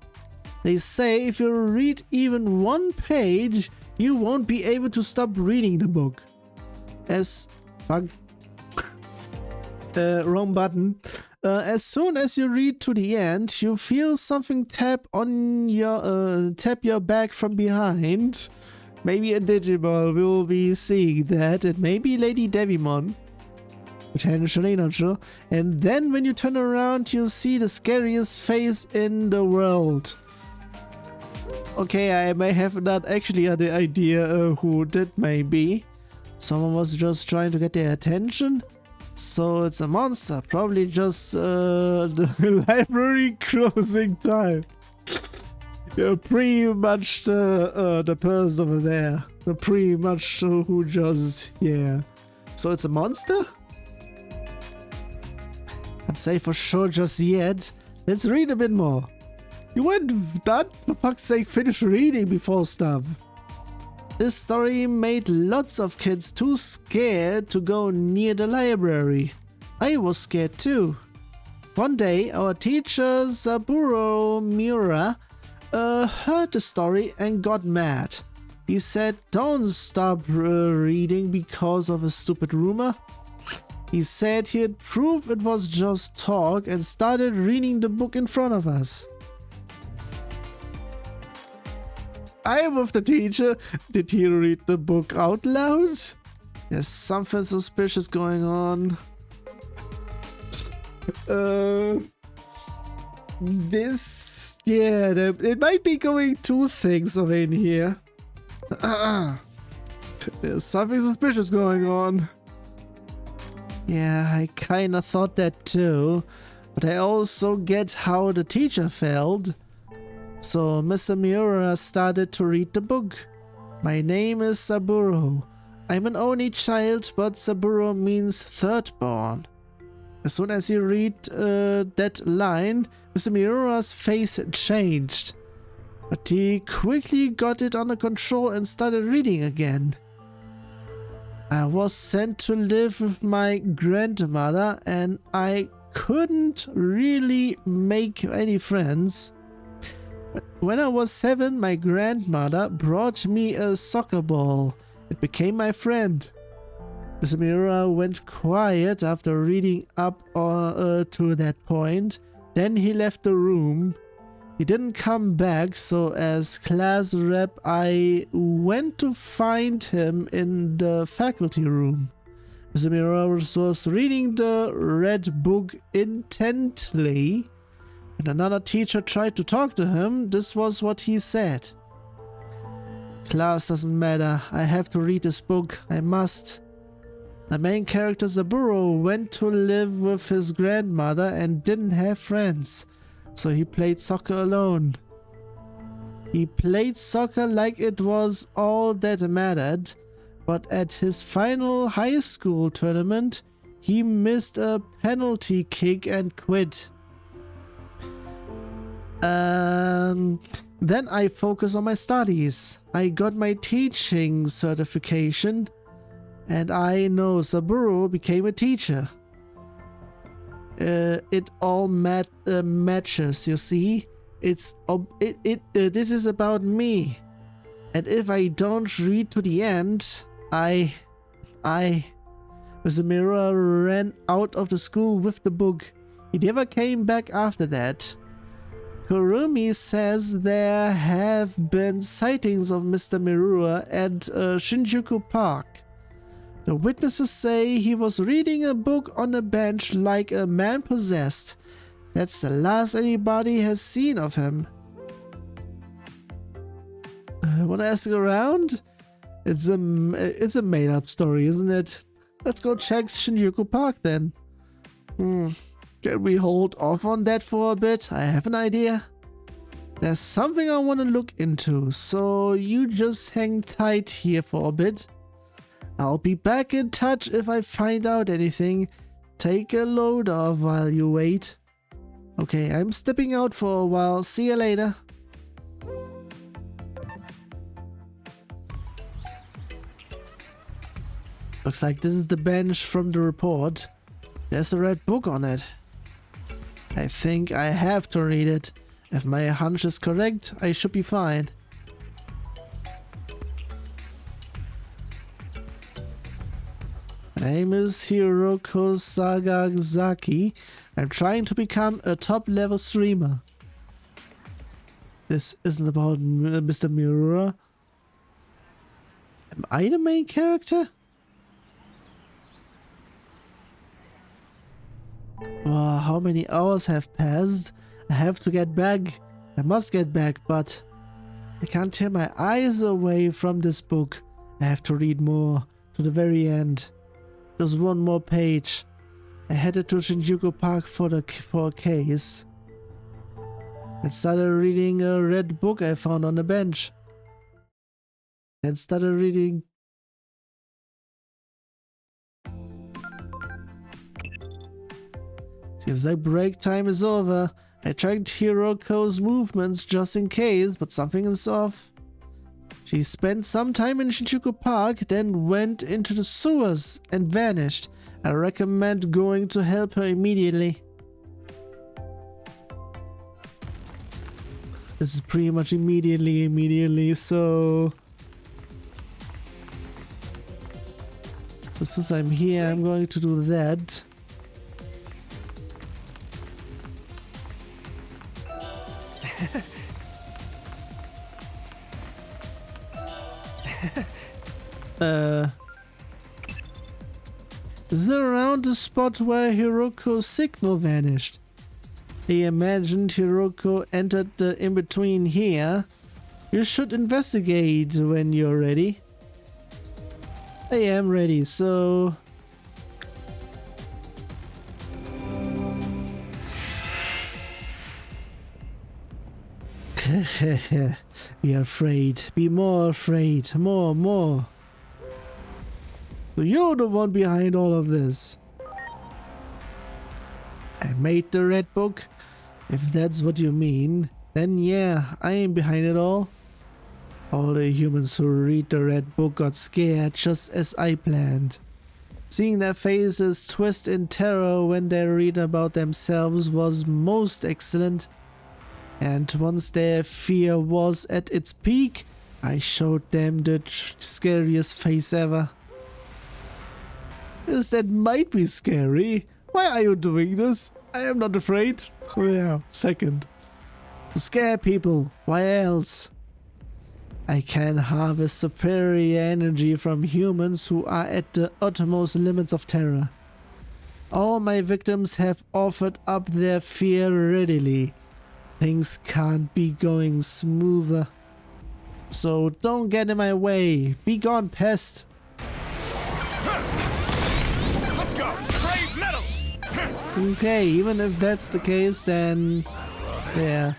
They say if you read even one page, you won't be able to stop reading the book. Wrong button. As soon as you read to the end, you feel something tap your back from behind. Maybe a Digimon will be seeing that, and maybe Lady Devimon. Potentially, not sure. And then when you turn around, you'll see the scariest face in the world. Okay, I may have not actually had the idea who that may be. Someone was just trying to get their attention. So it's a monster. Probably just the library closing time. You're pretty much the person over there. They're pretty much who just, yeah. So it's a monster? Can't say for sure just yet. Let's read a bit more. You weren't done? For fuck's sake, finish reading before stuff. This story made lots of kids too scared to go near the library. I was scared too. One day, our teacher Saburo Miura heard the story and got mad. He said, "Don't stop reading because of a stupid rumor." He said he'd prove it was just talk and started reading the book in front of us. I'm with the teacher. Did he read the book out loud? There's something suspicious going on. It might be going two things over in here. There's something suspicious going on. Yeah, I kinda thought that too. But I also get how the teacher felt. So Mr. Miura started to read the book. My name is Saburo. I'm an only child, but Saburo means third born. As soon as you read that line, Mr. Miura's face changed. But he quickly got it under control and started reading again. I was sent to live with my grandmother and I couldn't really make any friends. But when I was 7, my grandmother brought me a soccer ball. It became my friend. Mr. Miura went quiet after reading up to that point. Then he left the room. He didn't come back, so as class rep, I went to find him in the faculty room. Mr. Miura was reading the red book intently. When another teacher tried to talk to him, this was what he said. Class doesn't matter. I have to read this book. I must. The main character Saburo went to live with his grandmother and didn't have friends, so he played soccer alone. He played soccer like it was all that mattered, but at his final high school tournament, he missed a penalty kick and quit. Then I focused on my studies. I got my teaching certification, and I know Saburo became a teacher. It all matches, you see. This is about me, and if I don't read to the end, Mr. Miura ran out of the school with the book. He never came back after that. Kurumi says there have been sightings of Mr. Miura at Shinjuku Park. The witnesses say he was reading a book on a bench like a man possessed. That's the last anybody has seen of him. Wanna ask around? It's a made-up story, isn't it? Let's go check Shinjuku Park then. Can we hold off on that for a bit? I have an idea. There's something I want to look into, so you just hang tight here for a bit. I'll be back in touch if I find out anything. Take a load off while you wait. Okay, I'm stepping out for a while. See you later. Looks like this is the bench from the report. There's a red book on it. I think I have to read it. If my hunch is correct, I should be fine. My name is Hiroko Sagazaki. I'm trying to become a top-level streamer. This isn't about Mr. Miura. Am I the main character? Oh, how many hours have passed? I have to get back. I must get back, but I can't tear my eyes away from this book. I have to read more, to the very end. Just one more page. I headed to Shinjuku Park for a case. And started reading a red book I found on the bench. And started reading. Seems like break time is over. I tracked Hiroko's movements just in case, but something is off. She spent some time in Shinjuku Park, then went into the sewers and vanished. I recommend going to help her immediately. This is pretty much immediately, so since I'm here, I'm going to do that. Is it around the spot where Hiroko's signal vanished? I imagined Hiroko entered the in-between here. You should investigate when you're ready. I am ready, so Be afraid. Be more afraid. More. So you're the one behind all of this. I made the red book. If that's what you mean, then yeah, I am behind it all. All the humans who read the red book got scared just as I planned. Seeing their faces twist in terror when they read about themselves was most excellent. And once their fear was at its peak, I showed them the scariest face ever. Yes, that might be scary. Why are you doing this? I am not afraid. Oh yeah, second. To scare people. Why else? I can harvest superior energy from humans who are at the uttermost limits of terror. All my victims have offered up their fear readily. Things can't be going smoother. So don't get in my way. Be gone, pest. Let's go! Brave metal! Okay, even if that's the case, then... yeah,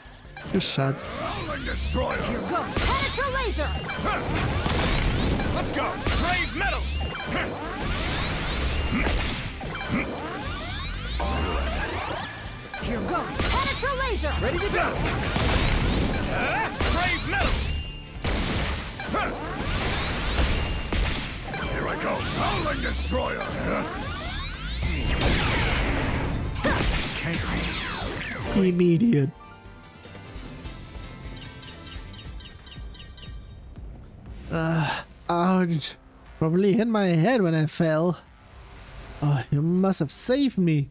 you're shut. Rolling destroyer! Here go. Penetra laser. Let's go! Brave metal! Here go. Penetra laser. Ready to go. Brave metal! Here I go! Rolling destroyer! This can't be. Immediate. Ouch. Probably hit my head when I fell. Oh, you must have saved me.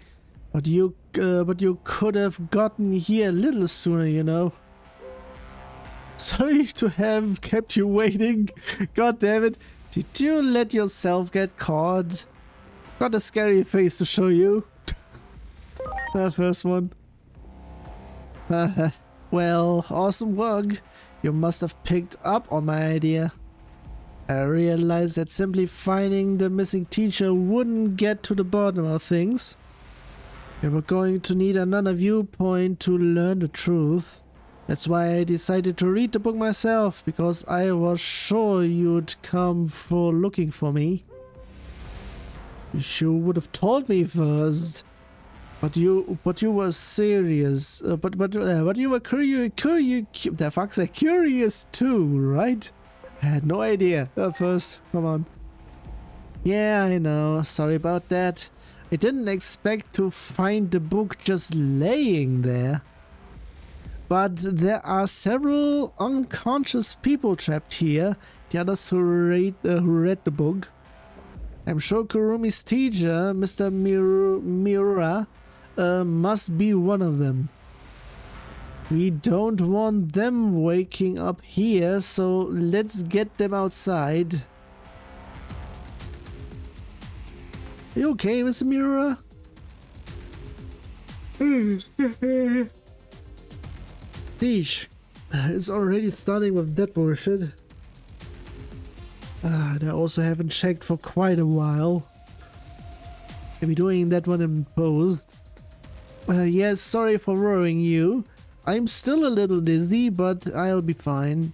But you could have gotten here a little sooner, you know. Sorry to have kept you waiting. God damn it. Did you let yourself get caught? Got a scary face to show you. That first one. Well, awesome work. You must have picked up on my idea. I realized that simply finding the missing teacher wouldn't get to the bottom of things. We were going to need another viewpoint to learn the truth. That's why I decided to read the book myself, because I was sure you'd come for looking for me. You sure would have told me first. But you were serious. But you were curious too, right? I had no idea at first. Come on. Yeah, I know. Sorry about that. I didn't expect to find the book just laying there. But there are several unconscious people trapped here. The others who read the book. I'm sure Kurumi's teacher, Mr. Miura, must be one of them. We don't want them waking up here, so let's get them outside. Are you okay, Mr. Miura? Sheesh, it's already starting with that bullshit. I also haven't checked for quite a while. I'll be doing that one in post. Yes, sorry for worrying you. I'm still a little dizzy, but I'll be fine.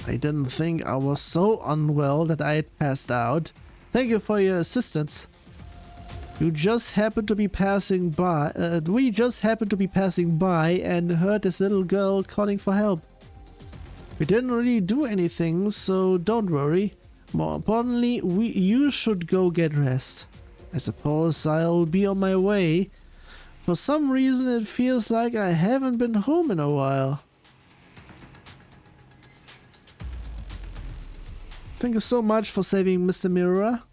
I didn't think I was so unwell that I had passed out. Thank you for your assistance. You just happened to be passing by. We just happened to be passing by and heard this little girl calling for help. We didn't really do anything, so don't worry. More importantly, you should go get rest. I suppose I'll be on my way. For some reason it feels like I haven't been home in a while. Thank you so much for saving Mr. Miura.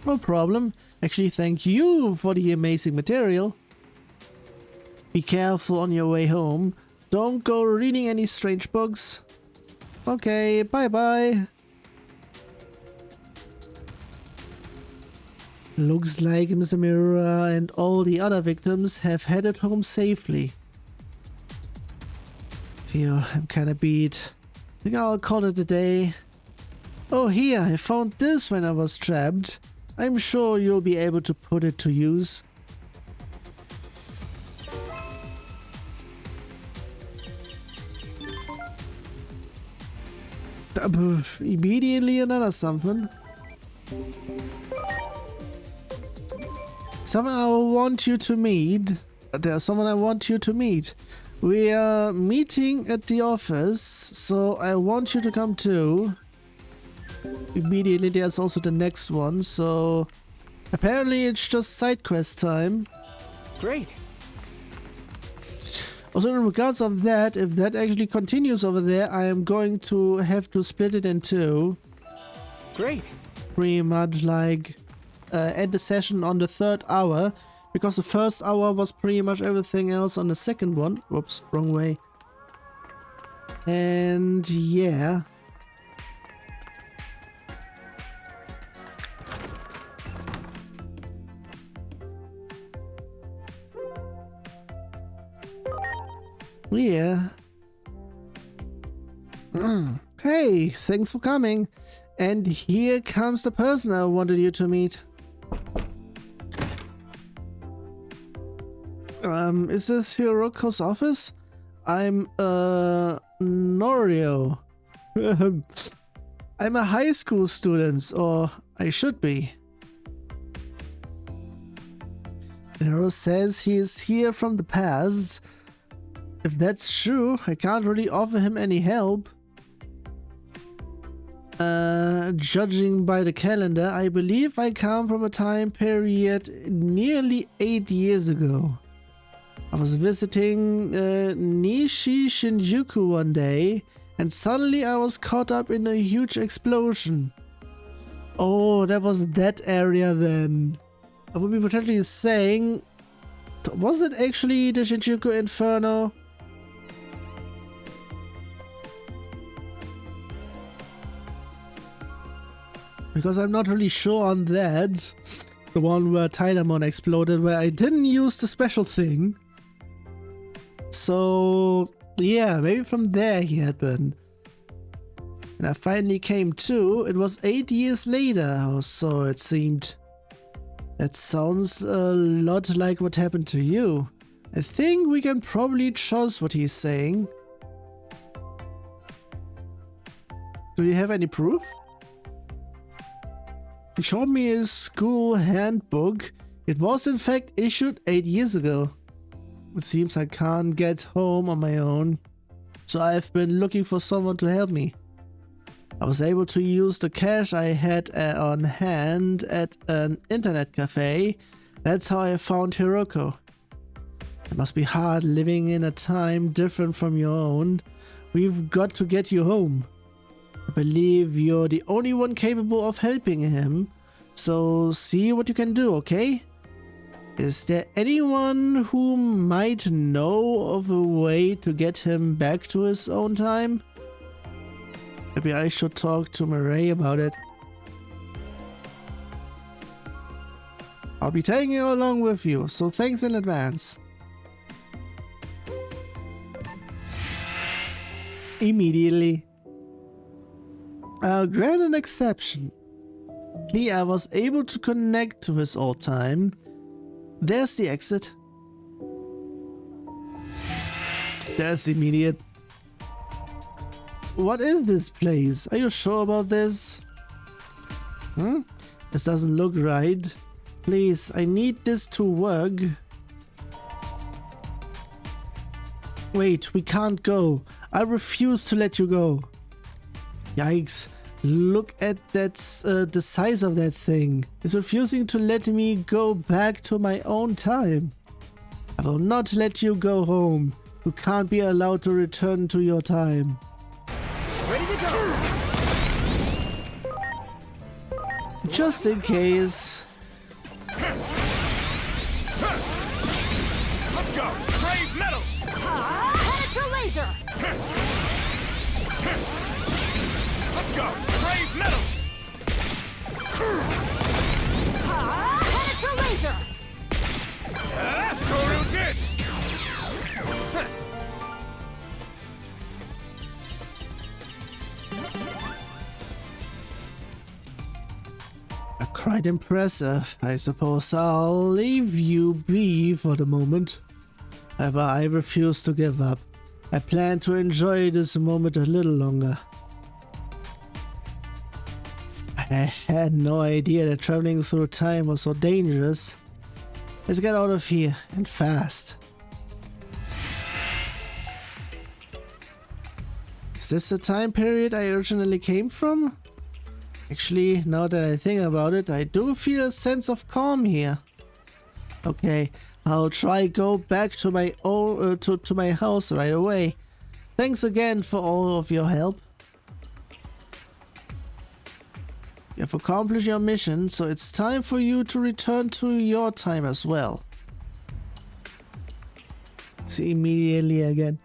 No problem. Actually, thank you for the amazing material. Be careful on your way home. Don't go reading any strange books. Okay, bye-bye. Looks like Mr. Miura and all the other victims have headed home safely. Phew, I'm kinda beat. I think I'll call it a day. Oh, here, I found this when I was trapped. I'm sure you'll be able to put it to use. Immediately another something. Someone I want you to meet. There's someone I want you to meet. We are meeting at the office, so I want you to come too. Immediately there's also the next one, so apparently it's just side quest time. Great. Also in regards of that, if that actually continues over there, I am going to have to split it in two. Great. Pretty much like end the session on the 3rd hour, because the first hour was pretty much everything else on the second one. Whoops, wrong way. And yeah. Yeah. Hey, thanks for coming. And here comes the person I wanted you to meet. Is this Hiroko's office? I'm, Norio. I'm a high school student, or I should be. Hiro says he is here from the past. If that's true, I can't really offer him any help. Judging by the calendar, I believe I come from a time period nearly 8 years ago. I was visiting Nishi Shinjuku one day, and suddenly I was caught up in a huge explosion. Oh, that was that area then. I would be potentially saying, was it actually the Shinjuku Inferno? Because I'm not really sure on that. The one where Tidamon exploded, where I didn't use the special thing. So, yeah, maybe from there he had been. And I finally came to. It was 8 years later, or so it seemed. That sounds a lot like what happened to you. I think we can probably trust what he's saying. Do you have any proof? He showed me his school handbook. It was in fact issued 8 years ago. It seems I can't get home on my own, so I've been looking for someone to help me. I was able to use the cash I had on hand at an internet cafe. That's how I found Hiroko. It must be hard living in a time different from your own. We've got to get you home. I believe you're the only one capable of helping him, so see what you can do, okay? Is there anyone who might know of a way to get him back to his own time? Maybe I should talk to Mireille about it. I'll be taking you along with you, so thanks in advance. Immediately. I'll grant an exception. I was able to connect to his old time. There's the exit. That's immediate. What is this place? Are you sure about this? This doesn't look right. Please, I need this to work. Wait, we can't go. I refuse to let you go. Yikes. Look at that, the size of that thing. It's refusing to let me go back to my own time. I will not let you go home. You can't be allowed to return to your time. Ready to go. Just in case. Let's go! Brave metal! Penetra laser! Let's go! Brave metal! Penetra laser! Toru did! Quite impressive. I suppose I'll leave you be for the moment. However, I refuse to give up. I plan to enjoy this moment a little longer. I had no idea that traveling through time was so dangerous. Let's get out of here, and fast. Is this the time period I originally came from? Actually, now that I think about it, I do feel a sense of calm here. Okay, I'll try go back to my to my house right away. Thanks again for all of your help. You have accomplished your mission, so it's time for you to return to your time as well. See immediately again.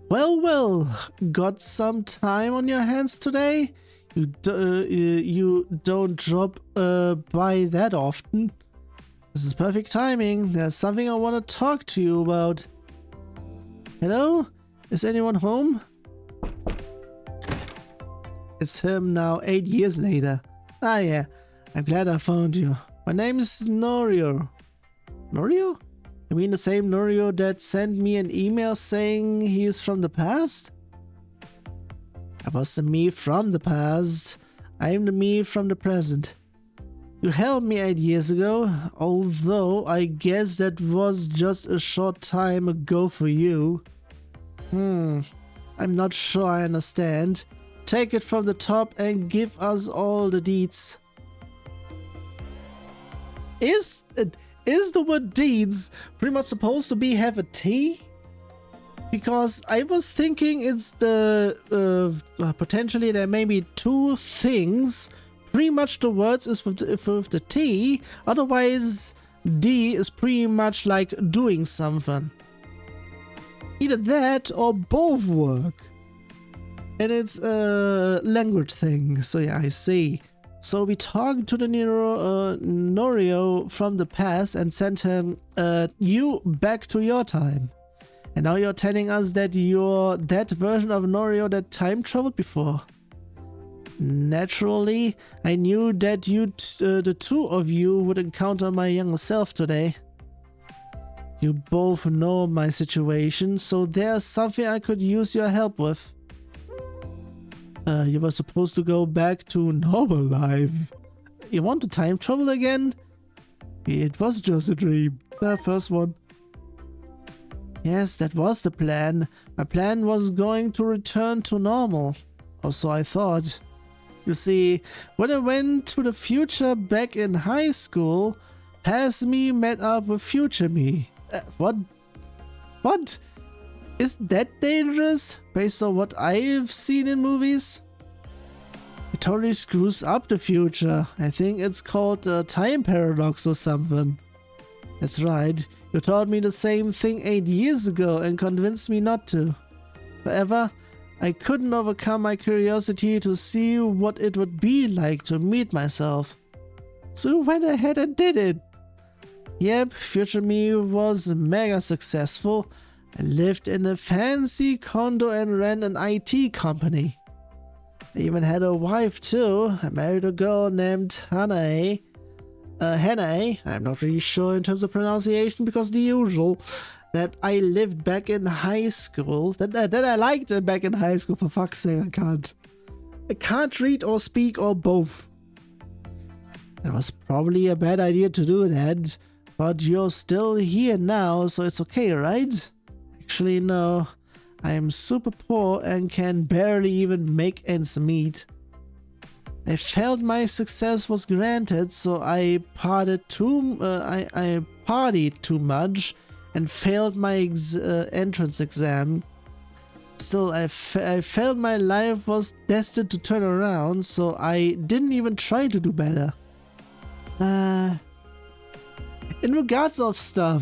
Well, got some time on your hands today? You don't drop by that often. This is perfect timing. There's something I want to talk to you about. Hello? Is anyone home? It's him now, 8 years later. Ah yeah, I'm glad I found you. My name is Norio. Norio? You mean the same Norio that sent me an email saying he is from the past? I was the me from the past. I am the me from the present. You helped me 8 years ago, although I guess that was just a short time ago for you. I'm not sure I understand. Take it from the top and give us all the deeds. Is the word deeds pretty much supposed to be have a T? Because I was thinking it's the potentially there may be two things. Pretty much the words is with the T. Otherwise, D is pretty much like doing something. Either that or both work. And it's a language thing, so yeah, I see. So we talked to the Norio from the past and sent him you back to your time. And now you're telling us that you're that version of Norio that time traveled before. Naturally, I knew that the two of you would encounter my younger self today. You both know my situation, so there's something I could use your help with. You were supposed to go back to normal life. You want to time travel again? It was just a dream. The first one. Yes, that was the plan. My plan was going to return to normal. Or so I thought. You see, when I went to the future back in high school, past me met up with future me. What? What? Is that dangerous, based on what I've seen in movies? It totally screws up the future. I think it's called a time paradox or something. That's right. You told me the same thing 8 years ago and convinced me not to. However, I couldn't overcome my curiosity to see what it would be like to meet myself. So I went ahead and did it. Yep, future me was mega successful. I lived in a fancy condo and ran an IT company. I even had a wife too. I married a girl named Hanae. I'm not really sure in terms of pronunciation because the usual. That I lived back in high school. That I liked it back in high school, for fuck's sake, I can't read or speak or both. It was probably a bad idea to do that. But you're still here now, so it's okay, right? Actually, no. I am super poor and can barely even make ends meet. I felt my success was granted, so I partied too much and failed my entrance exam. Still, I felt my life was destined to turn around, so I didn't even try to do better. In regards of stuff,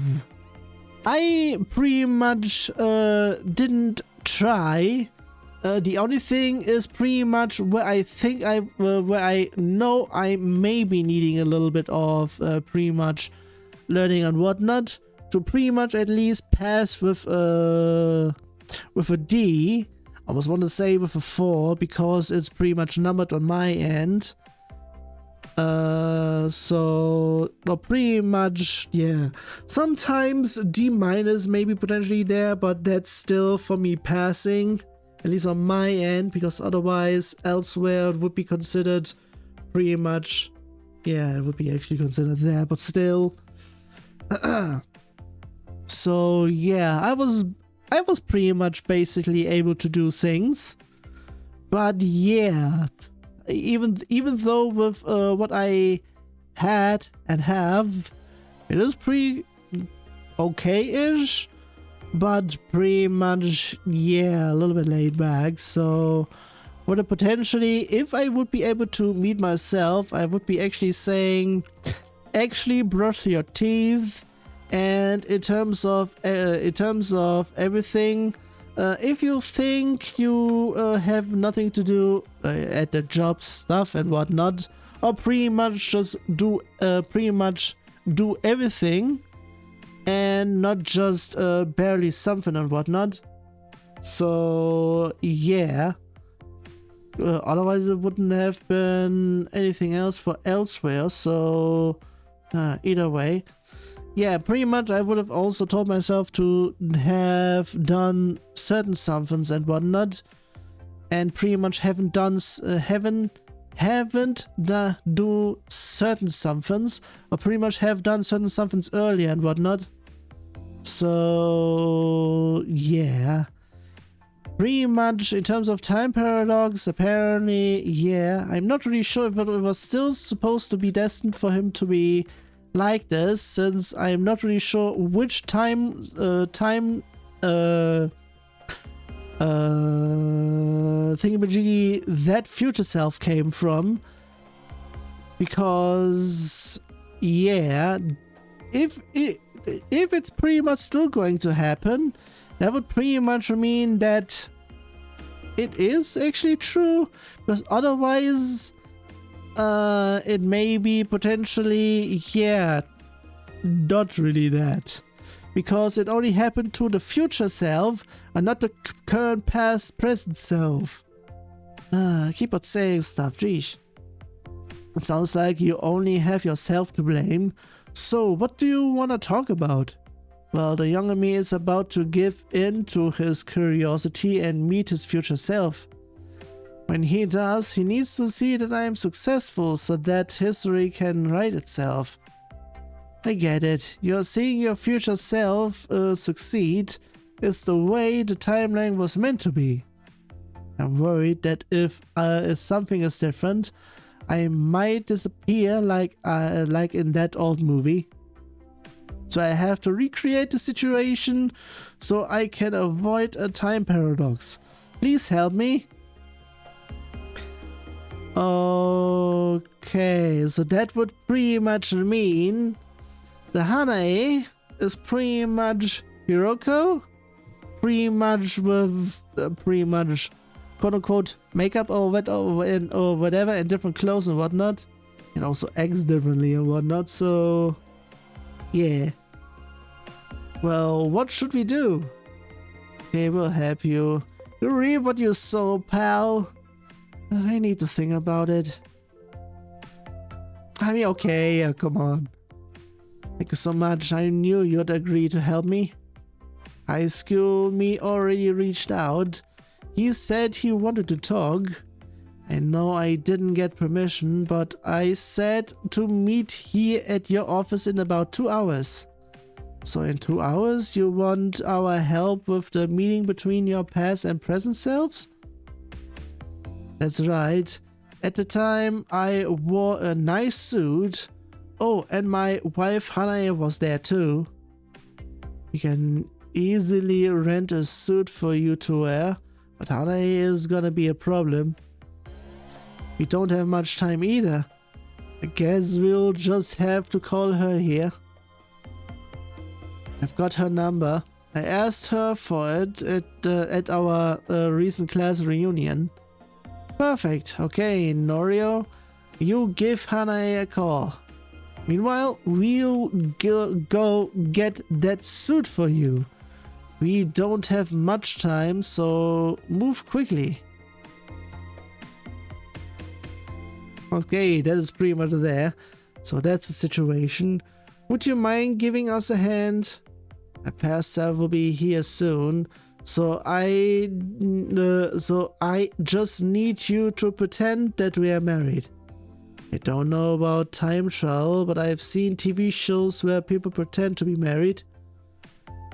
I pretty much didn't try. The only thing is pretty much where I think where I know I may be needing a little bit of pretty much learning and whatnot to pretty much at least pass with a D. I almost want to say with a 4 because it's pretty much numbered on my end. So pretty much, yeah. Sometimes D- maybe potentially there, but that's still for me passing, at least on my end, because otherwise elsewhere it would be considered pretty much, yeah, it would be actually considered there, but still. So yeah, I was pretty much basically able to do things, but yeah, even though with what I had and have, it is pretty okay-ish, but pretty much, yeah, a little bit laid back. So what a potentially, if I would be able to meet myself, I would be actually saying, actually brush your teeth. And in terms of everything, if you think you have nothing to do at the job stuff and whatnot, or pretty much just do everything and not just barely something and whatnot. So yeah, otherwise it wouldn't have been anything else for elsewhere. So either way. Yeah, pretty much I would have also told myself to have done certain somethings and whatnot, and pretty much haven't do certain somethings, or pretty much have done certain somethings earlier and whatnot. So yeah, pretty much in terms of time paradox, apparently, yeah, I'm not really sure if it was still supposed to be destined for him to be like this, since I'm not really sure which thingamajiggy that future self came from, because yeah, if it's pretty much still going to happen, that would pretty much mean that it is actually true, because otherwise it may be potentially, yeah, not really that, because it only happened to the future self and not the current present self. Keep on saying stuff, geez. It sounds like you only have yourself to blame. So what do you want to talk about? Well, the younger me is about to give in to his curiosity and meet his future self. When he does, he needs to see that I am successful so that history can write itself. I get it. You're seeing your future self succeed is the way the timeline was meant to be. I'm worried that if something is different, I might disappear like in that old movie. So I have to recreate the situation so I can avoid a time paradox. Please help me. Okay, so that would pretty much mean the Hanae is pretty much Hiroko, pretty much with pretty much quote unquote makeup or whatever and different clothes and whatnot, and also acts differently and whatnot. So yeah, well, what should we do? Okay, we'll help you. You read what you saw, pal. I need to think about it. I mean, okay, yeah, come on. Thank you so much. I knew you'd agree to help me. High school me already reached out. He said he wanted to talk. I know I didn't get permission, but I said to meet here at your office in about 2 hours. So in 2 hours, you want our help with the meeting between your past and present selves? That's right. At the time, I wore a nice suit. Oh, and my wife Hanae was there too. We can easily rent a suit for you to wear, but Hanae is gonna be a problem. We don't have much time either. I guess we'll just have to call her here. I've got her number. I asked her for it at our recent class reunion. Perfect. Okay, Norio, you give Hanae a call. Meanwhile, we'll go get that suit for you. We don't have much time, so move quickly. Okay, that is pretty much there. So that's the situation. Would you mind giving us a hand? My past self will be here soon. So I just need you to pretend that we are married. I don't know about time travel, but I've seen TV shows where people pretend to be married.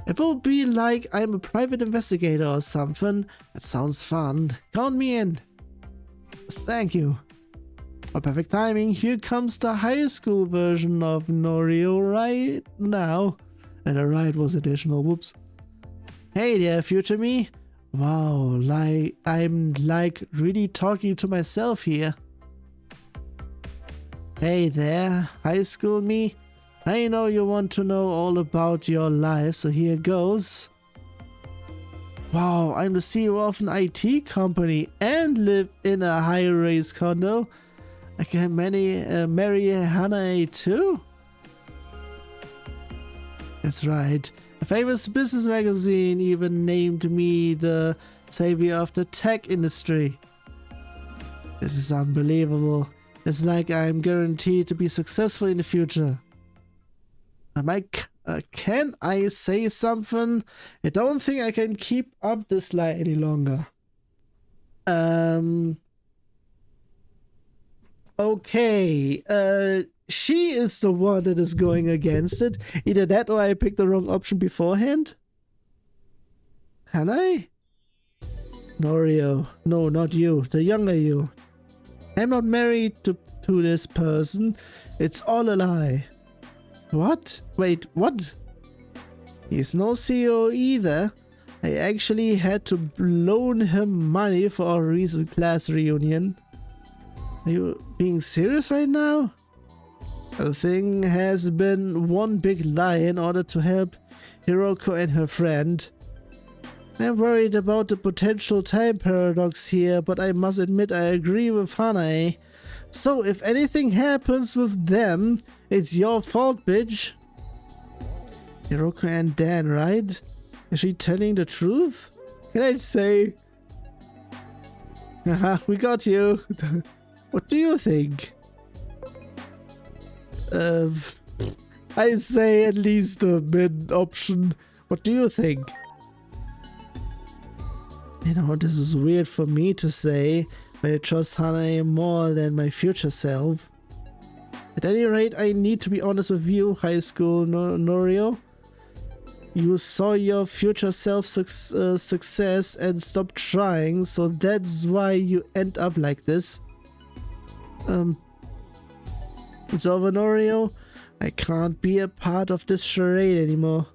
It will be like I'm a private investigator or something. That sounds fun. Count me in. Thank you. For perfect timing, here comes the high school version of Norio right now. And the right was additional, whoops. Hey there, future me. Wow, I'm really talking to myself here. Hey there, high school me. I know you want to know all about your life, so here goes. Wow, I'm the CEO of an IT company and live in a high-rise condo. I can marry Hanae too? That's right. A famous business magazine even named me the savior of the tech industry. This is unbelievable. It's like I'm guaranteed to be successful in the future. Can I say something? I don't think I can keep up this lie any longer. Okay. She is the one that is going against it. Either that or I picked the wrong option beforehand. Can I? Norio. No, not you. The younger you. I'm not married to this person. It's all a lie. What? Wait, what? He's no CEO either. I actually had to loan him money for our recent class reunion. Are you being serious right now? The thing has been one big lie in order to help Hiroko and her friend. I'm worried about the potential time paradox here, but I must admit I agree with Hanae. So if anything happens with them, it's your fault, bitch. Hiroko and Dan, right? Is she telling the truth? Can I say? Haha, we got you. What do you think? I say at least the mid option. What do you think? You know, this is weird for me to say, but I trust Hanae more than my future self. At any rate, I need to be honest with you, high school Norio. You saw your future self success and stopped trying, so that's why you end up like this. It's over, Norio. I can't be a part of this charade anymore.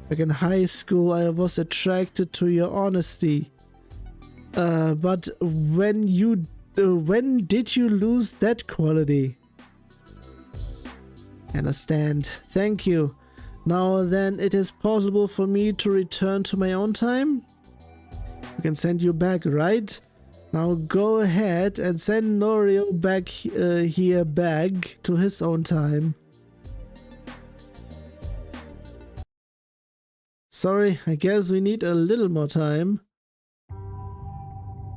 Back in high school, I was attracted to your honesty. But when did you lose that quality? Understand. Thank you. Now then, it is possible for me to return to my own time? I can send you back, right? Now go ahead and send Norio back here back to his own time. Sorry, I guess we need a little more time.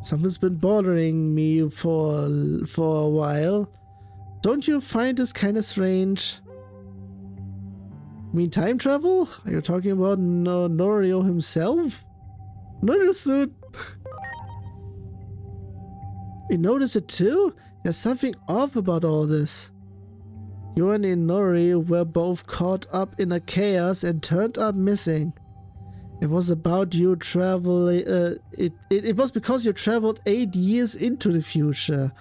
Something's been bothering me for a while. Don't you find this kind of strange? I mean, time travel? Are you talking about Norio himself? Norio suit. You notice it too? There's something off about all this. You and Inori were both caught up in a chaos and turned up missing. It was about you traveling. It was because you traveled 8 years into the future,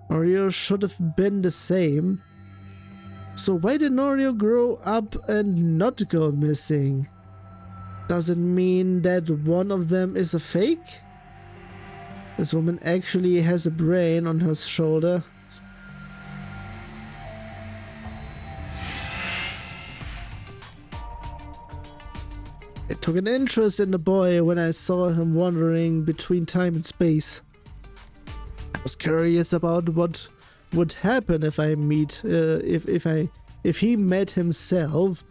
or you should have been the same. So why did Norio grow up and not go missing? Does it mean that one of them is a fake? This woman actually has a brain on her shoulder. I took an interest in the boy when I saw him wandering between time and space. I was curious about what would happen if he met himself,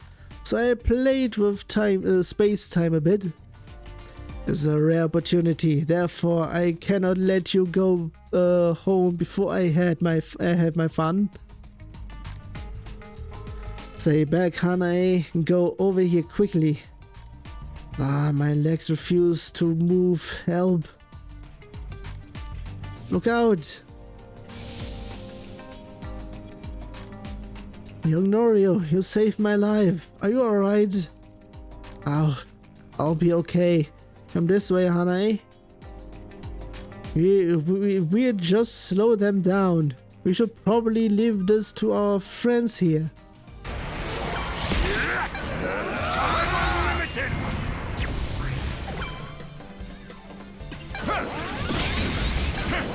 so I played with space-time a bit. It's a rare opportunity, therefore I cannot let you go home before I had my fun. Stay back, Hanae, go over here quickly. My legs refuse to move. Help. Look out. Young Norio, you saved my life. Are you alright? I'll be okay. Come this way, Hanae. We'll just slow them down. We should probably leave this to our friends here.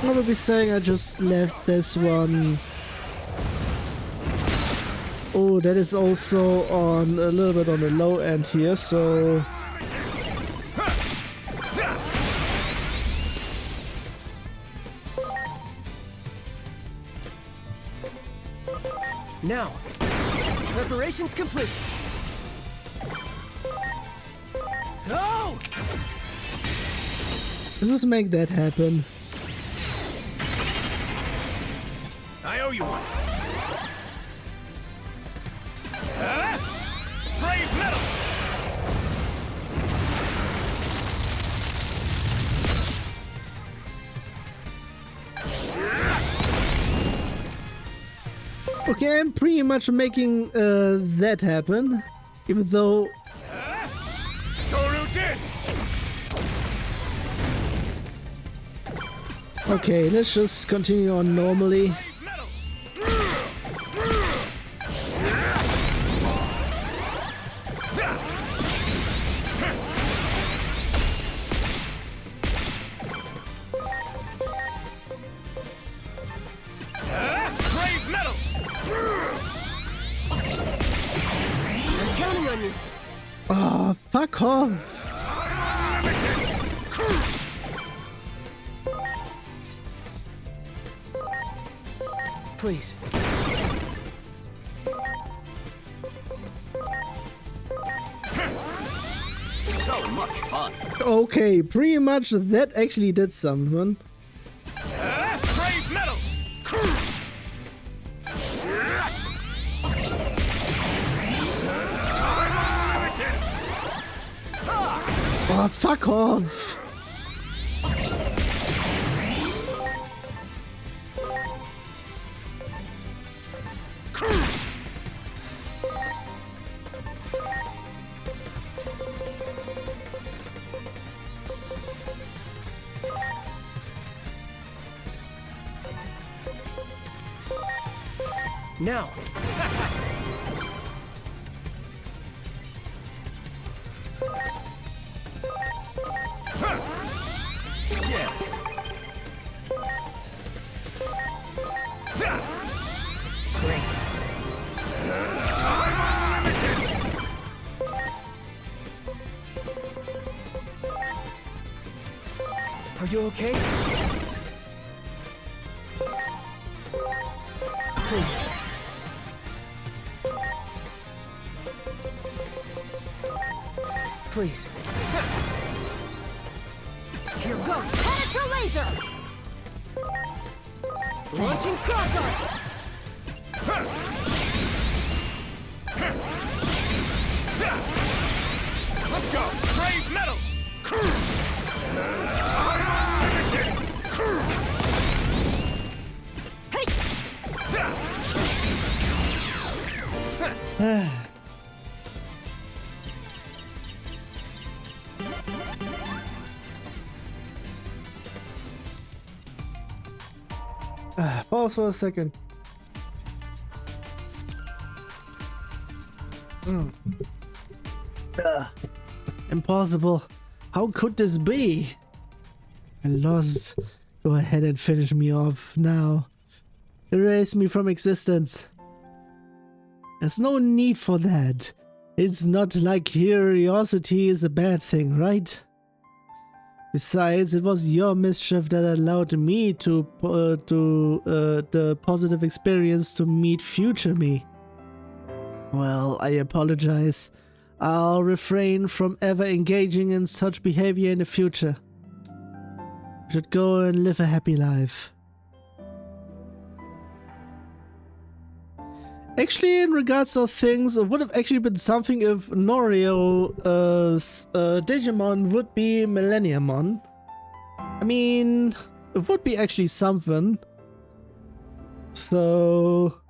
I would be saying I just left this one. Oh, that is also on a little bit on the low end here, so Now, preparations complete. Go! let's just make that happen. I owe you one. Brave metal! Okay, I'm pretty much making that happen, even though Toru did! okay, let's just continue on normally. Metal! Brave metal! I'm counting on you. Oh, fuck off. Please. So much fun! Okay, pretty much that actually did something. Brave metal! Oh, fuck off. Now. Yes! Great. Are you okay? Please. Please. Here go. Penetra laser. Launching cross arm. Let's go! Brave metal! Pause for a second. Impossible. How could this be? I lost. Go ahead and finish me off now. Erase me from existence. There's no need for that. It's not like curiosity is a bad thing, right? Besides, it was your mischief that allowed me to the positive experience to meet future me. Well, I apologize. I'll refrain from ever engaging in such behavior in the future. You should go and live a happy life. Actually, in regards of things, it would have actually been something if Norio's Digimon would be Millenniumon. I mean, it would be actually something. So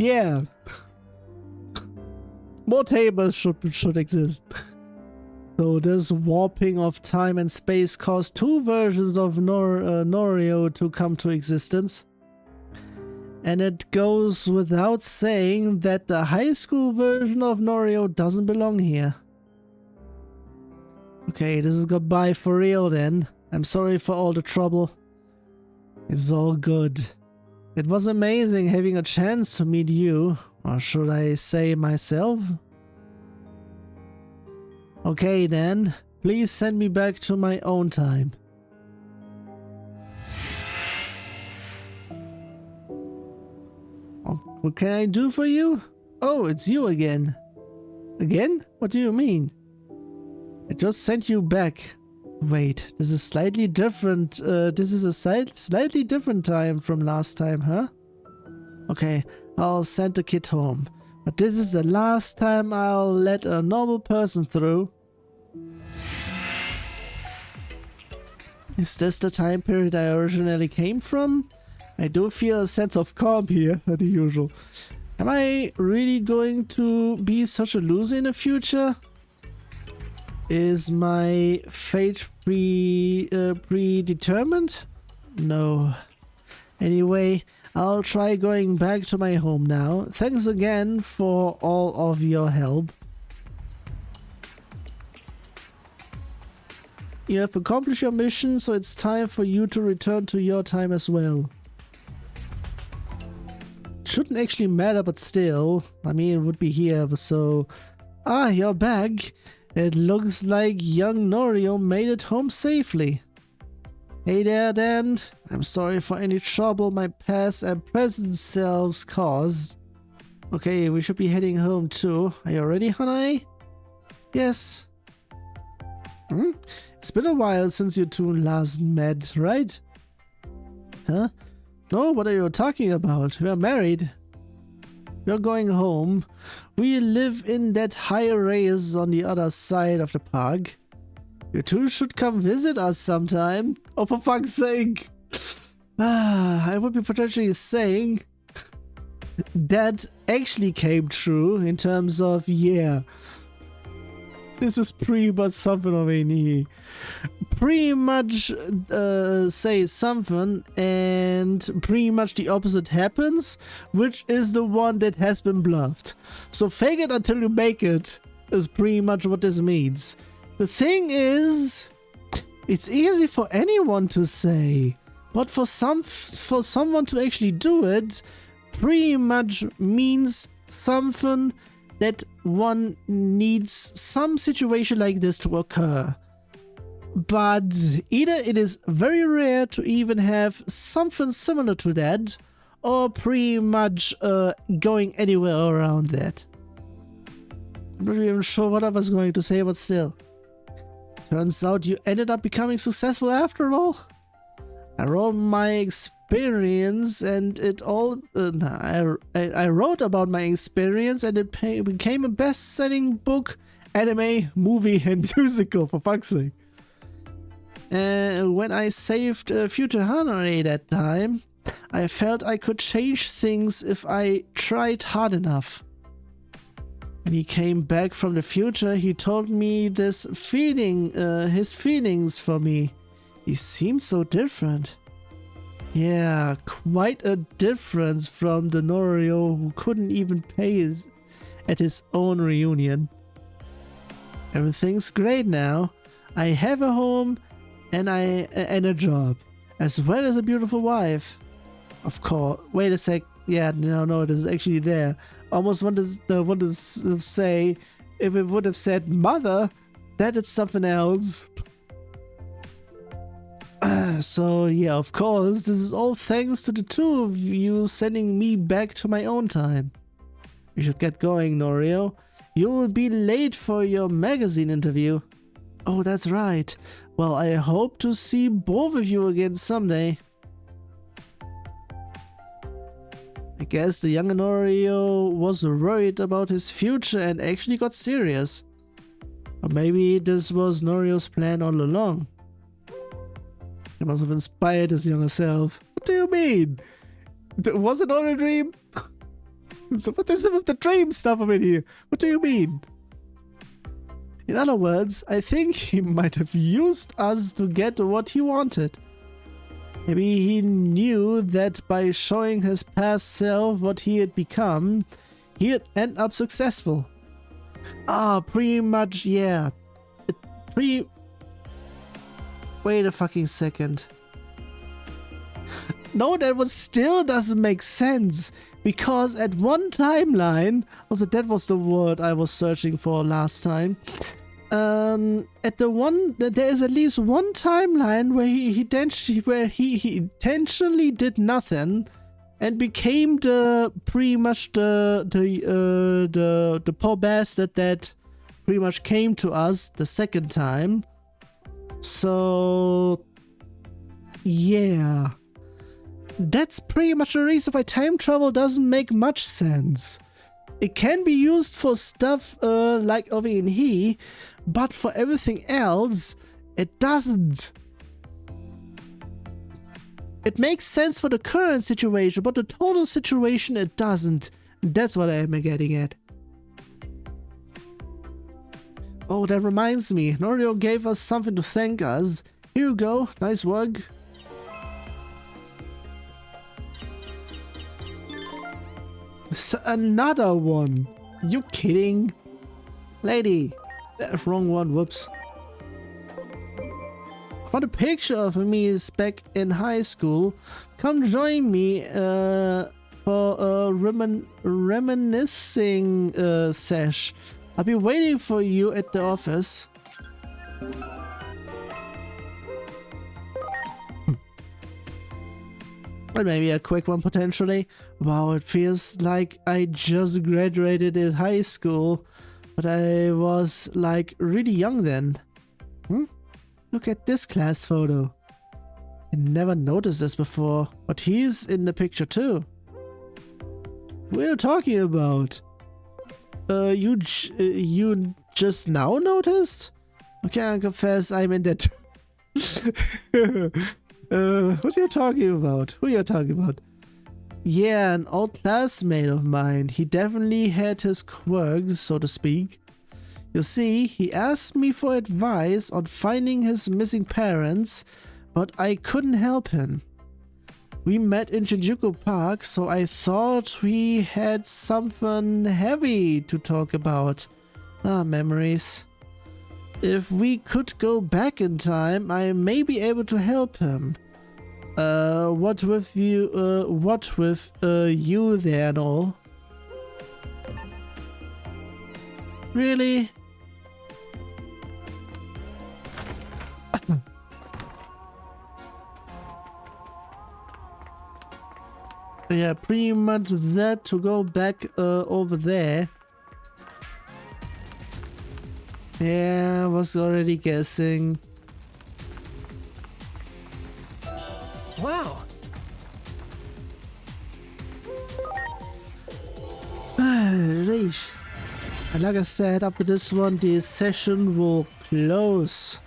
Yeah. More tables should exist. So this warping of time and space caused two versions of Norio to come to existence. And it goes without saying that the high school version of Norio doesn't belong here. Okay, this is goodbye for real then. I'm sorry for all the trouble. It's all good. It was amazing having a chance to meet you, or should I say myself? Okay then, please send me back to my own time. What can I do for you? Oh, it's you again. Again? What do you mean? I just sent you back. Wait, this is slightly different. This is a slightly different time from last time, huh? Okay, I'll send the kid home. But this is the last time I'll let a normal person through. Is this the time period I originally came from? I do feel a sense of calm here, the usual. Am I really going to be such a loser in the future? Is my fate predetermined? No. Anyway, I'll try going back to my home now. Thanks again for all of your help. You have accomplished your mission, so it's time for you to return to your time as well. Shouldn't actually matter, but still. I mean, it would be here, so... Ah, you're back. It looks like young Norio made it home safely. Hey there, Dan. I'm sorry for any trouble my past and present selves caused. Okay, we should be heading home too. Are you ready, honey? Yes. It's been a while since you two last met, right? Huh? No, what are you talking about? We are married. You're going home. We live in that high race on the other side of the park. You two should come visit us sometime. Oh, for fuck's sake. I would be potentially saying that actually came true in terms of, yeah. This is pretty much something of a knee. Pretty much say something and pretty much the opposite happens, which is the one that has been bluffed. So fake it until you make it is pretty much what this means. The thing is, it's easy for anyone to say, but for someone to actually do it pretty much means something that one needs some situation like this to occur. But either it is very rare to even have something similar to that, or pretty much going anywhere around that. I'm not even sure what I was going to say, but still. Turns out you ended up becoming successful after all. I wrote my experience and it all... I wrote about my experience and it became a best-selling book, anime, movie and musical, for fuck's sake. When I saved Future Hanare that time, I felt I could change things if I tried hard enough. When he came back from the future, he told me his feelings for me. He seemed so different. Yeah, quite a difference from the Norio who couldn't even pay at his own reunion. Everything's great now. I have a home and a job, as well as a beautiful wife. Of course. Wait a sec. Yeah, no, it is actually there. Almost want to say, if it would have said mother, that is something else. So yeah, of course, this is all thanks to the two of you sending me back to my own time. We should get going, Norio. You will be late for your magazine interview. Oh, that's right. Well, I hope to see both of you again someday. I guess the young Norio was worried about his future and actually got serious. Or maybe this was Norio's plan all along. He must have inspired his younger self. What do you mean? Was it all a dream? So what is it with the dream stuff over here? What do you mean? In other words, I think he might have used us to get what he wanted. Maybe he knew that by showing his past self what he had become, he'd end up successful. Ah, pretty much, yeah. Wait a fucking second. No, that one still doesn't make sense. Because at one timeline, also that was the word I was searching for last time. There is at least one timeline where he intentionally did nothing and became pretty much the poor bastard that pretty much came to us the second time. So yeah, that's pretty much the reason why time travel doesn't make much sense. It can be used for stuff like over in here, but for everything else, it doesn't. It makes sense for the current situation, but the total situation, it doesn't. That's what I am getting at. Oh, that reminds me. Norio gave us something to thank us. Here you go. Nice work. Another one. You kidding? Lady. Wrong one. Whoops. What a picture of me is back in high school. Come join me for a reminiscing sesh. I'll be waiting for you at the office. Or maybe a quick one potentially. Wow, it feels like I just graduated in high school, but I was like really young then. Look at this class photo. I never noticed this before, but he's in the picture too. What are you talking about? You just now noticed? Okay, I confess I'm in that. What are you talking about? Who are you talking about? Yeah, an old classmate of mine. He definitely had his quirks, so to speak. You see, he asked me for advice on finding his missing parents, but I couldn't help him. We met in Shinjuku Park, so I thought we had something heavy to talk about. Ah, memories. If we could go back in time, I may be able to help him. What with you there and all? Really? Yeah, pretty much that to go back over there. Yeah, I was already guessing. Wow. Reach. And like I said, after this one, the session will close.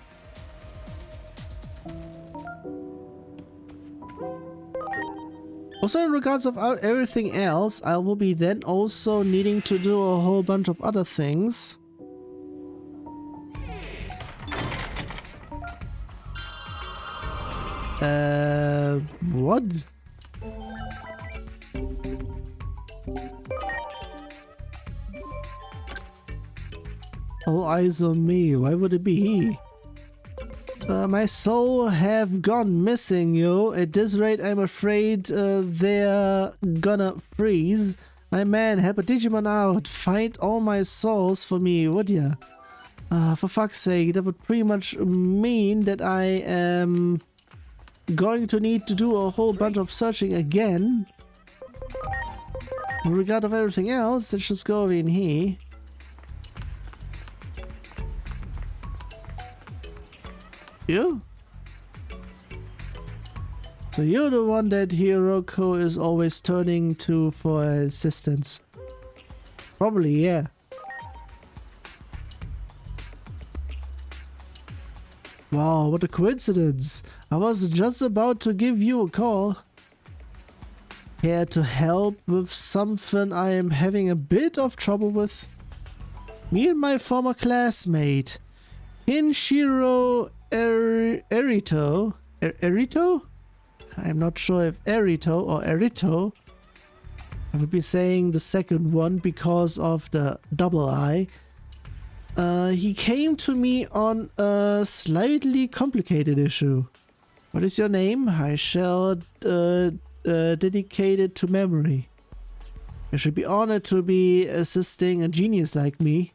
Also, in regards of everything else, I will be then also needing to do a whole bunch of other things. What? All eyes on me. Why would it be he? My soul have gone missing, yo. At this rate, I'm afraid they're gonna freeze. My man, help a Digimon out. Find all my souls for me, would ya? For fuck's sake, that would pretty much mean that I am going to need to do a whole bunch of searching again. In regard of everything else, let's just go over in here. You? So you're the one that Hiroko is always turning to for assistance. Probably, yeah. Wow, what a coincidence. I was just about to give you a call. Here to help with something I am having a bit of trouble with. Me and my former classmate, Kinshiro Erito. Erito? I'm not sure if Erito or Erito. I would be saying the second one because of the double I. He came to me on a slightly complicated issue. What is your name? I shall dedicate it to memory. I should be honored to be assisting a genius like me.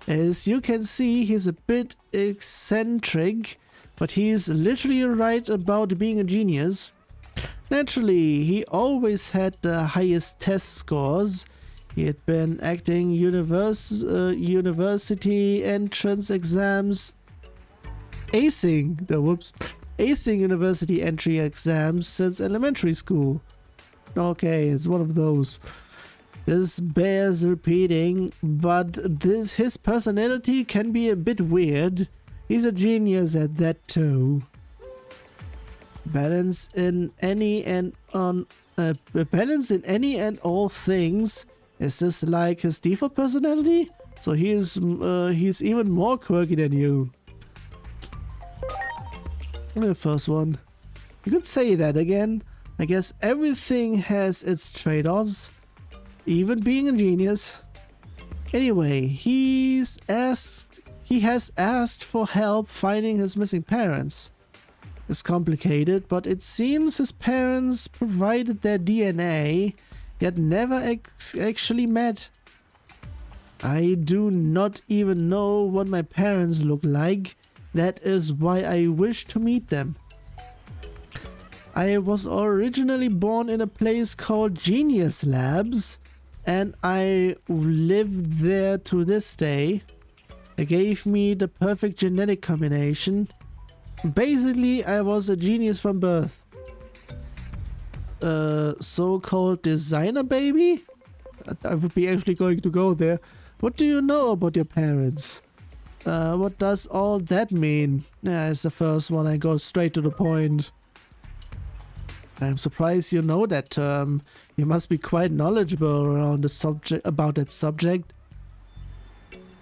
As you can see, he's a bit eccentric, but he's literally right about being a genius. Naturally, he always had the highest test scores. He had been acting university entrance exams, acing university entry exams since elementary school. Okay, it's one of those. This bears repeating, but his personality can be a bit weird. He's a genius at that too. Balance in any and all things. Is this like his default personality? So he's even more quirky than you. The first one. You could say that again. I guess everything has its trade-offs. Even being a genius. Anyway, he has asked for help finding his missing parents. It's complicated, but it seems his parents provided their DNA, yet never actually met. I do not even know what my parents look like. That is why I wish to meet them. I was originally born in a place called Genius Labs, and I lived there to this day. They gave me the perfect genetic combination. Basically, I was a genius from birth. So-called designer baby? I would be actually going to go there. What do you know about your parents? What does all that mean? Yeah, it's the first one. I go straight to the point. I'm surprised you know that term. You must be quite knowledgeable around the subject, about that subject.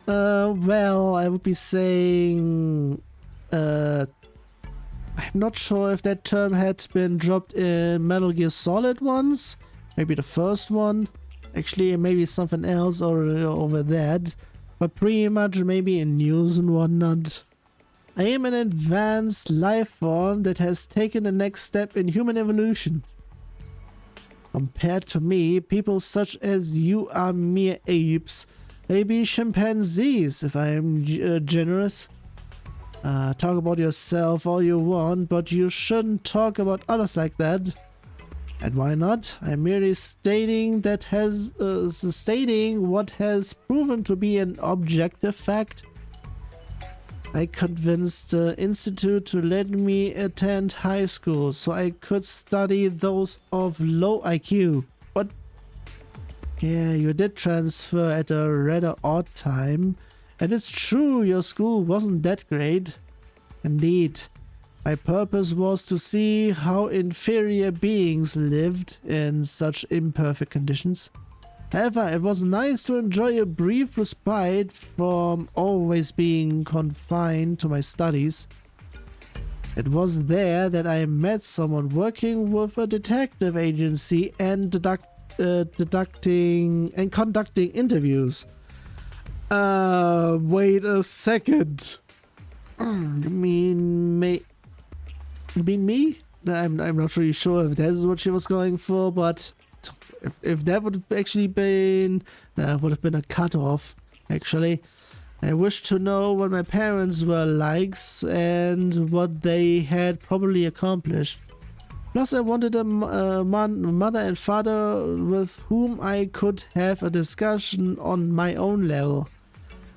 Well, I would be saying... I'm not sure if that term had been dropped in Metal Gear Solid once. Maybe the first one. Actually, maybe something else over that. But pretty much maybe in news and whatnot. I am an advanced life form that has taken the next step in human evolution. Compared to me, people such as you are mere apes. Maybe chimpanzees, if I am generous. Talk about yourself all you want, but you shouldn't talk about others like that. And why not? I'm merely stating what has proven to be an objective fact. I convinced the institute to let me attend high school so I could study those of low IQ. But yeah, you did transfer at a rather odd time. And it's true, your school wasn't that great. Indeed, my purpose was to see how inferior beings lived in such imperfect conditions. However, it was nice to enjoy a brief respite from always being confined to my studies. It was there that I met someone working with a detective agency and conducting interviews. Wait a second. You mean me? I'm not really sure if that's what she was going for, but if that would have actually been, would have been a cutoff. Actually, I wish to know what my parents were like and what they had probably accomplished. Plus, I wanted a mother and father with whom I could have a discussion on my own level.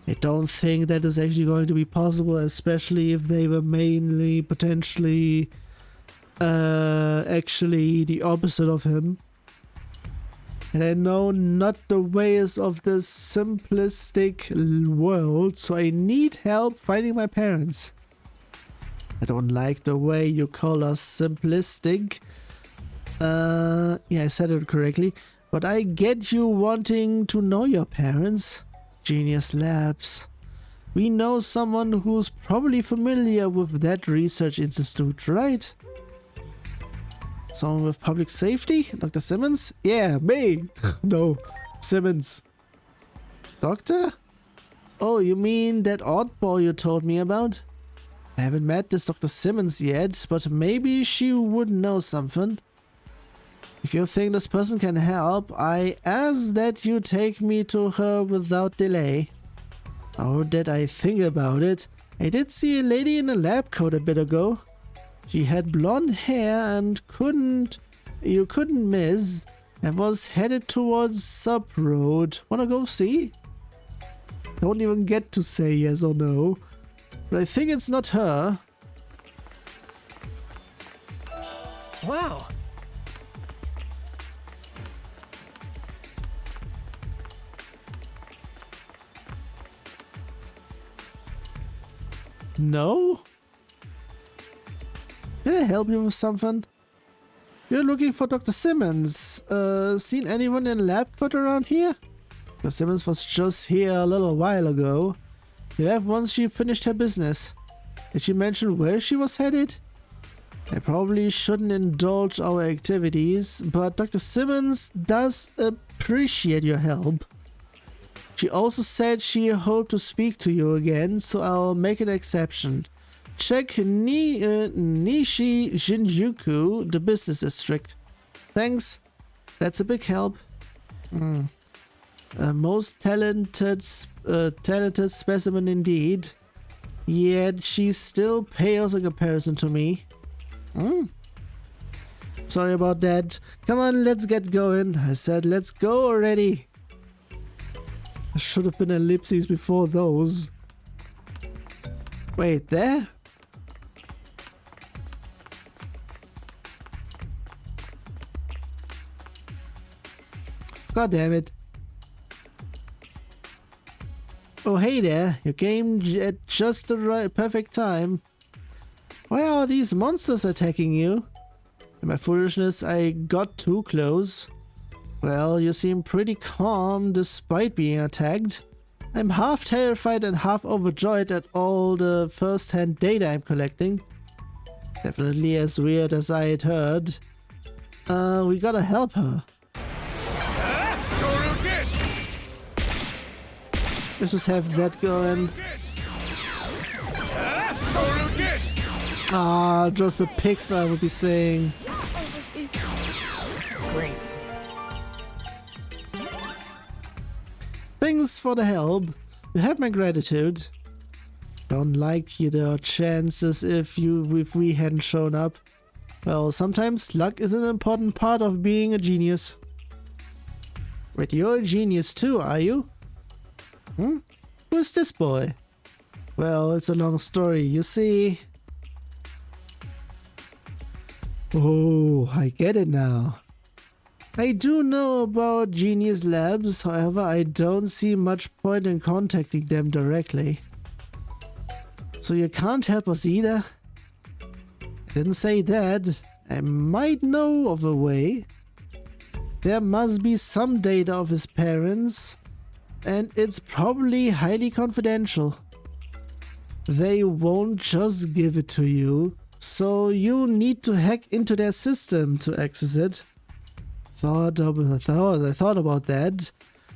I don't think that is actually going to be possible, especially if they were mainly potentially actually the opposite of him. And I know not the ways of this simplistic world, so I need help finding my parents. I don't like the way you call us simplistic. Yeah, I said it correctly. But I get you wanting to know your parents. Genius Labs. We know someone who's probably familiar with that research institute, right? Someone with public safety? Dr. Simmons? Yeah, me! No, Simmons. Doctor? Oh, you mean that oddball you told me about? I haven't met this Dr. Simmons yet, but maybe she would know something. If you think this person can help, I ask that you take me to her without delay. Now that I think about it, I did see a lady in a lab coat a bit ago. She had blonde hair and you couldn't miss, and was headed towards Sub Road. Wanna go see? Don't even get to say yes or no, but I think it's not her. Wow. No? Can I help you with something? You're looking for Dr. Simmons. Seen anyone in lab coat around here? Dr. Simmons was just here a little while ago. He left once she finished her business. Did she mention where she was headed? I probably shouldn't indulge our activities, but Dr. Simmons does appreciate your help. She also said she hoped to speak to you again, so I'll make an exception. Check Nishi Shinjuku, the business district. Thanks. That's a big help. Most talented specimen indeed. Yet she still pales in comparison to me. Sorry about that. Come on, let's get going. I said let's go already. There should have been ellipses before those. Wait, there? God damn it. Oh hey there, you came at just the perfect time. Why are these monsters attacking you? In my foolishness, I got too close. Well, you seem pretty calm despite being attacked. I'm half terrified and half overjoyed at all the first-hand data I'm collecting. Definitely as weird as I had heard. We gotta help her. Let's just have that going. Ah, just a pixel I would be saying. Great. Thanks for the help. You have my gratitude. Don't like your chances if we hadn't shown up. Well, sometimes luck is an important part of being a genius. Wait, you're a genius too, are you? Who's this boy? Well, it's a long story, you see. Oh, I get it now. I do know about Genius Labs, however, I don't see much point in contacting them directly. So you can't help us either? I didn't say that. I might know of a way. There must be some data of his parents, and it's probably highly confidential. They won't just give it to you, so you need to hack into their system to access it. I thought about that,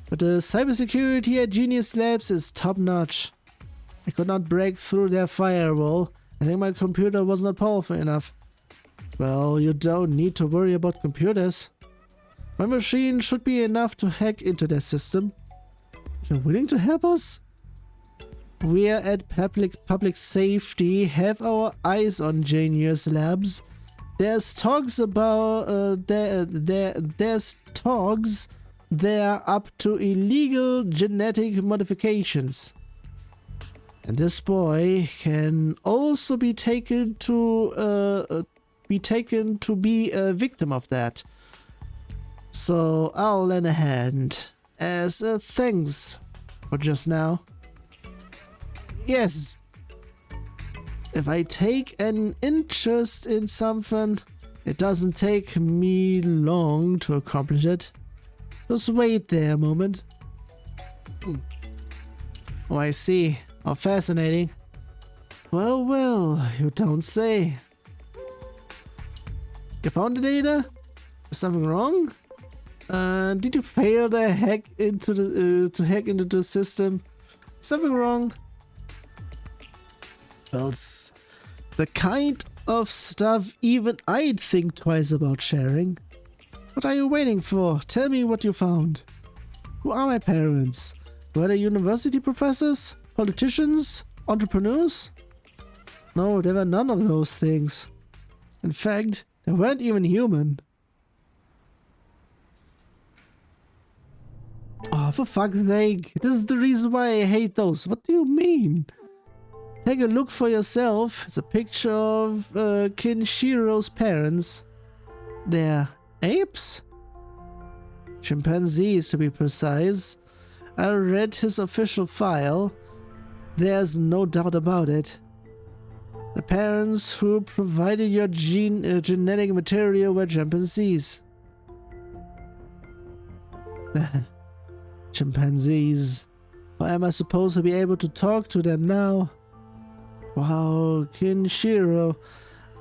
but the cybersecurity at Genius Labs is top-notch. I could not break through their firewall. I think my computer was not powerful enough. Well, you don't need to worry about computers. My machine should be enough to hack into their system. You're willing to help us? We are at public safety, have our eyes on Genius Labs. There's talks about there's talks there up to illegal genetic modifications. And this boy can also be taken to be a victim of that. So I'll lend a hand as thanks for just now. Yes. If I take an interest in something, It doesn't take me long to accomplish it. Just wait there a moment. Oh, I see. How fascinating. Well, well, you don't say. You found the data? Is something wrong? Did you fail to hack into the system? Something wrong? Well, it's the kind of stuff even I'd think twice about sharing. What are you waiting for? Tell me what you found. Who are my parents? Were they university professors? Politicians? Entrepreneurs? No, they were none of those things. In fact, they weren't even human. Oh, for fuck's sake. This is the reason why I hate those. What do you mean? Take a look for yourself. It's a picture of Kinshiro's parents. They're apes? Chimpanzees, to be precise. I read his official file. There's no doubt about it. The parents who provided your genetic material were chimpanzees. Chimpanzees. How am I supposed to be able to talk to them now? Wow, Kinshiro,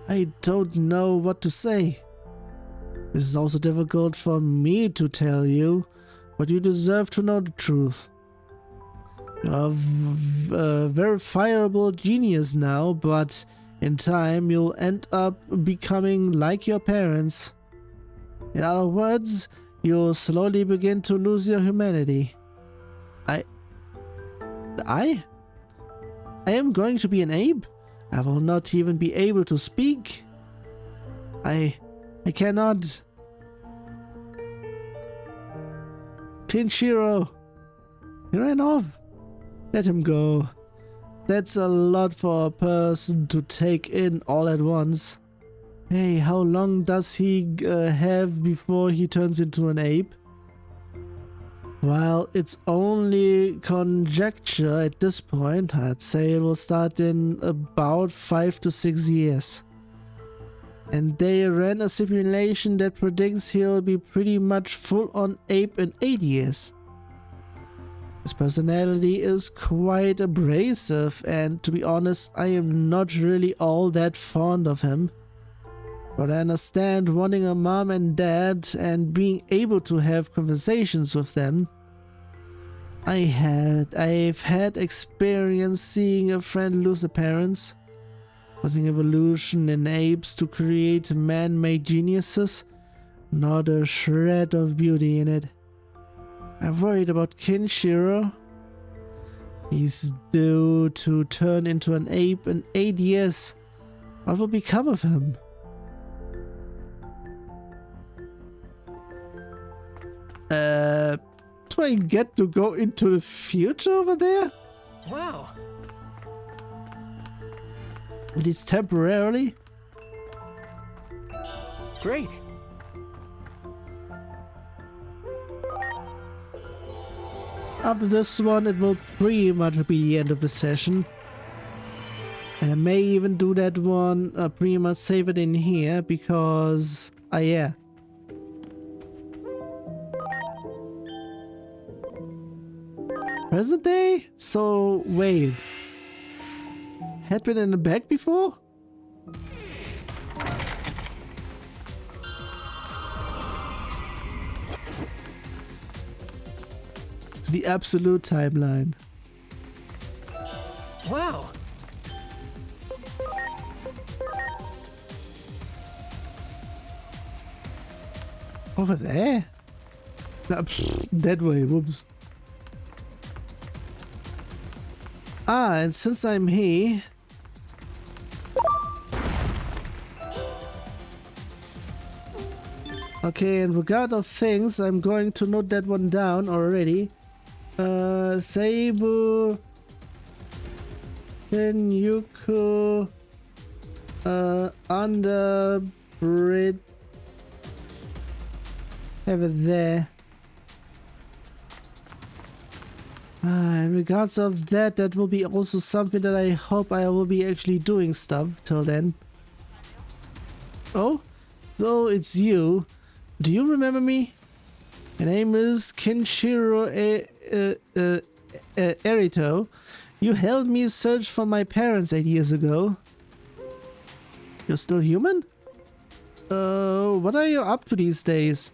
I don't know what to say. This is also difficult for me to tell you, but you deserve to know the truth. You're a verifiable genius now, but in time you'll end up becoming like your parents. In other words, you'll slowly begin to lose your humanity. I am going to be an ape? I will not even be able to speak. I cannot. Kinshiro, he ran off. Let him go. That's a lot for a person to take in all at once. Hey, how long does he have before he turns into an ape? Well, it's only conjecture at this point. I'd say it will start in about 5 to 6 years. And they ran a simulation that predicts he'll be pretty much full-on ape in 8 years. His personality is quite abrasive, and to be honest, I am not really all that fond of him. But I understand wanting a mom and dad and being able to have conversations with them. I've had experience seeing a friend lose their parents, causing evolution in apes to create man-made geniuses. Not a shred of beauty in it. I'm worried about Kinshiro. He's due to turn into an ape in 8 years. What will become of him? Do I get to go into the future over there? Wow. At least temporarily? Great. After this one, it will pretty much be the end of the session. And I may even do that one, pretty much save it in here, because, yeah. Present day? So, wait. Had been in the bag before? The absolute timeline. Wow. Over there? That way, whoops. And since I'm here... Okay, in regard of things, I'm going to note that one down already. Seibu... Tenyuku... Underbridge... Have it there. In regards of that, that will be also something that I hope I will be actually doing stuff till then. Oh, So it's you. Do you remember me? My name is Kinshiro Erito. You helped me search for my parents 8 years ago. You're still human? What are you up to these days?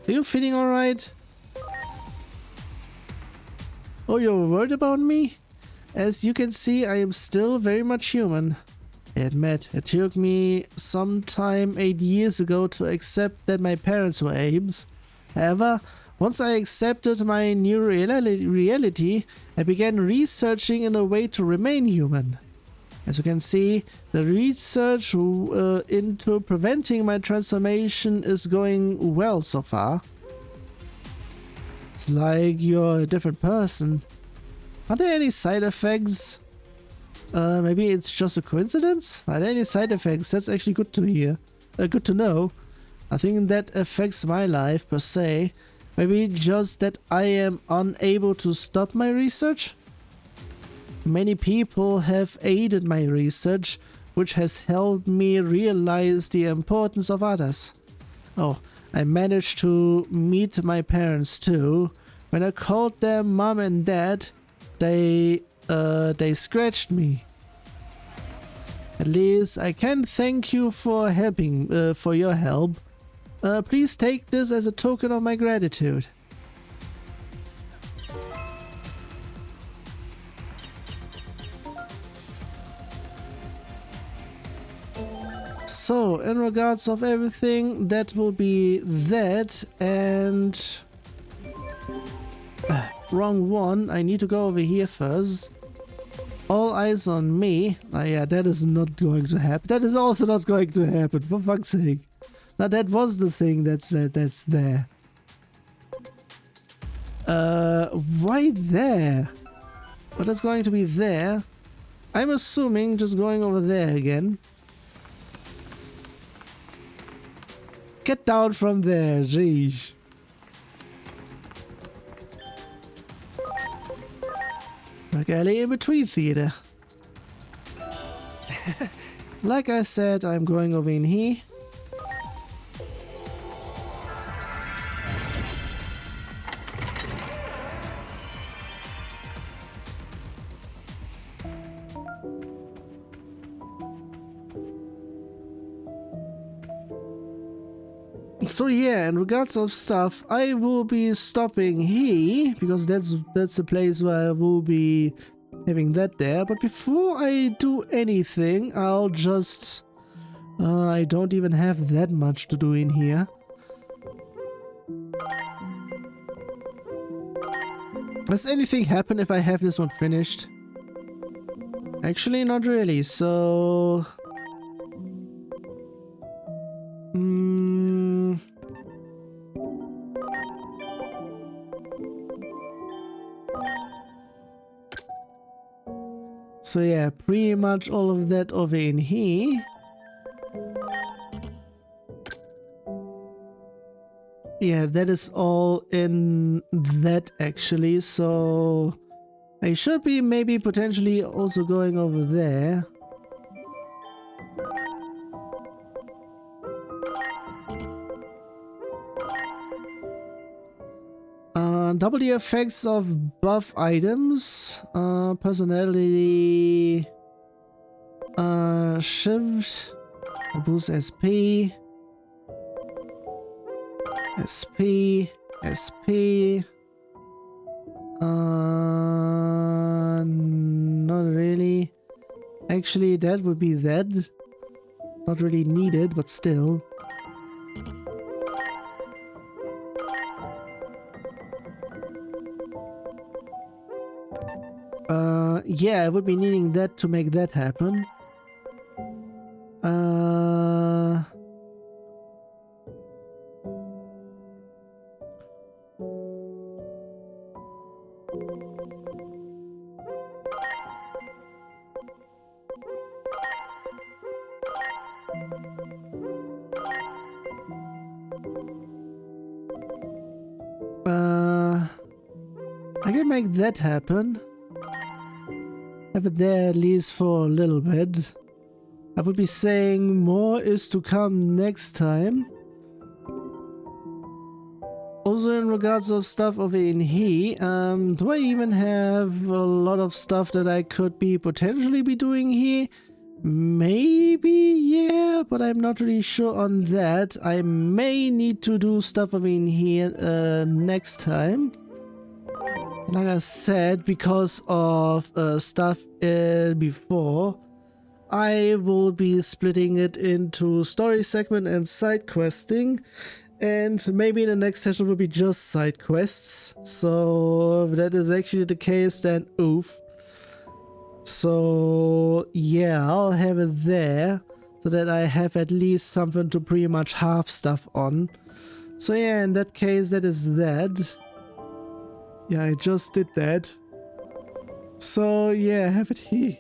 Are you feeling alright? Oh, you're worried about me? As you can see, I am still very much human. I admit, it took me some time 8 years ago to accept that my parents were apes. However, once I accepted my new reality, I began researching in a way to remain human. As you can see, the research into preventing my transformation is going well so far. It's like you're a different person. Are there any side effects? Maybe it's just a coincidence? Are there any side effects? That's actually good to hear. Good to know. I think that affects my life per se. Maybe just that I am unable to stop my research? Many people have aided my research, which has helped me realize the importance of others. Oh, I managed to meet my parents too. When I called them mom and dad, they scratched me. At least I can thank you for helping, for your help. Please take this as a token of my gratitude. So, in regards of everything, that will be that, and wrong one. I need to go over here first. All eyes on me. Oh yeah, that is not going to happen. That is also not going to happen, for fuck's sake. Now that was the thing that's there. Right there. What is going to be there? I'm assuming just going over there again. Get down from there, jeez. McAlley in between theater. Like I said, I'm going over in here. So yeah, in regards of stuff, I will be stopping here because that's the place where I will be having that there. But before I do anything, I'll just I don't even have that much to do in here. Does anything happen if I have this one finished? Actually, not really. So so yeah, pretty much all of that over in here. Yeah, that is all in that actually, so I should be maybe potentially also going over there. Double the effects of buff items, personality, shift, boost SP, SP, SP, not really. Actually, that would be that. Not really needed, but still. Yeah, I would be needing that to make that happen. I can make that happen. Have it there at least for a little bit. I would be saying more is to come next time. Also in regards of stuff over in here, do I even have a lot of stuff that I could be potentially be doing here? Maybe, yeah, but I'm not really sure on that. I may need to do stuff over in here next time. Like I said, because of stuff before, I will be splitting it into story segment and side questing. And maybe the next session will be just side quests. So if that is actually the case, then oof. So yeah, I'll have it there so that I have at least something to pretty much half stuff on. So yeah, in that case, that is that. Yeah, I just did that. So yeah, have it here.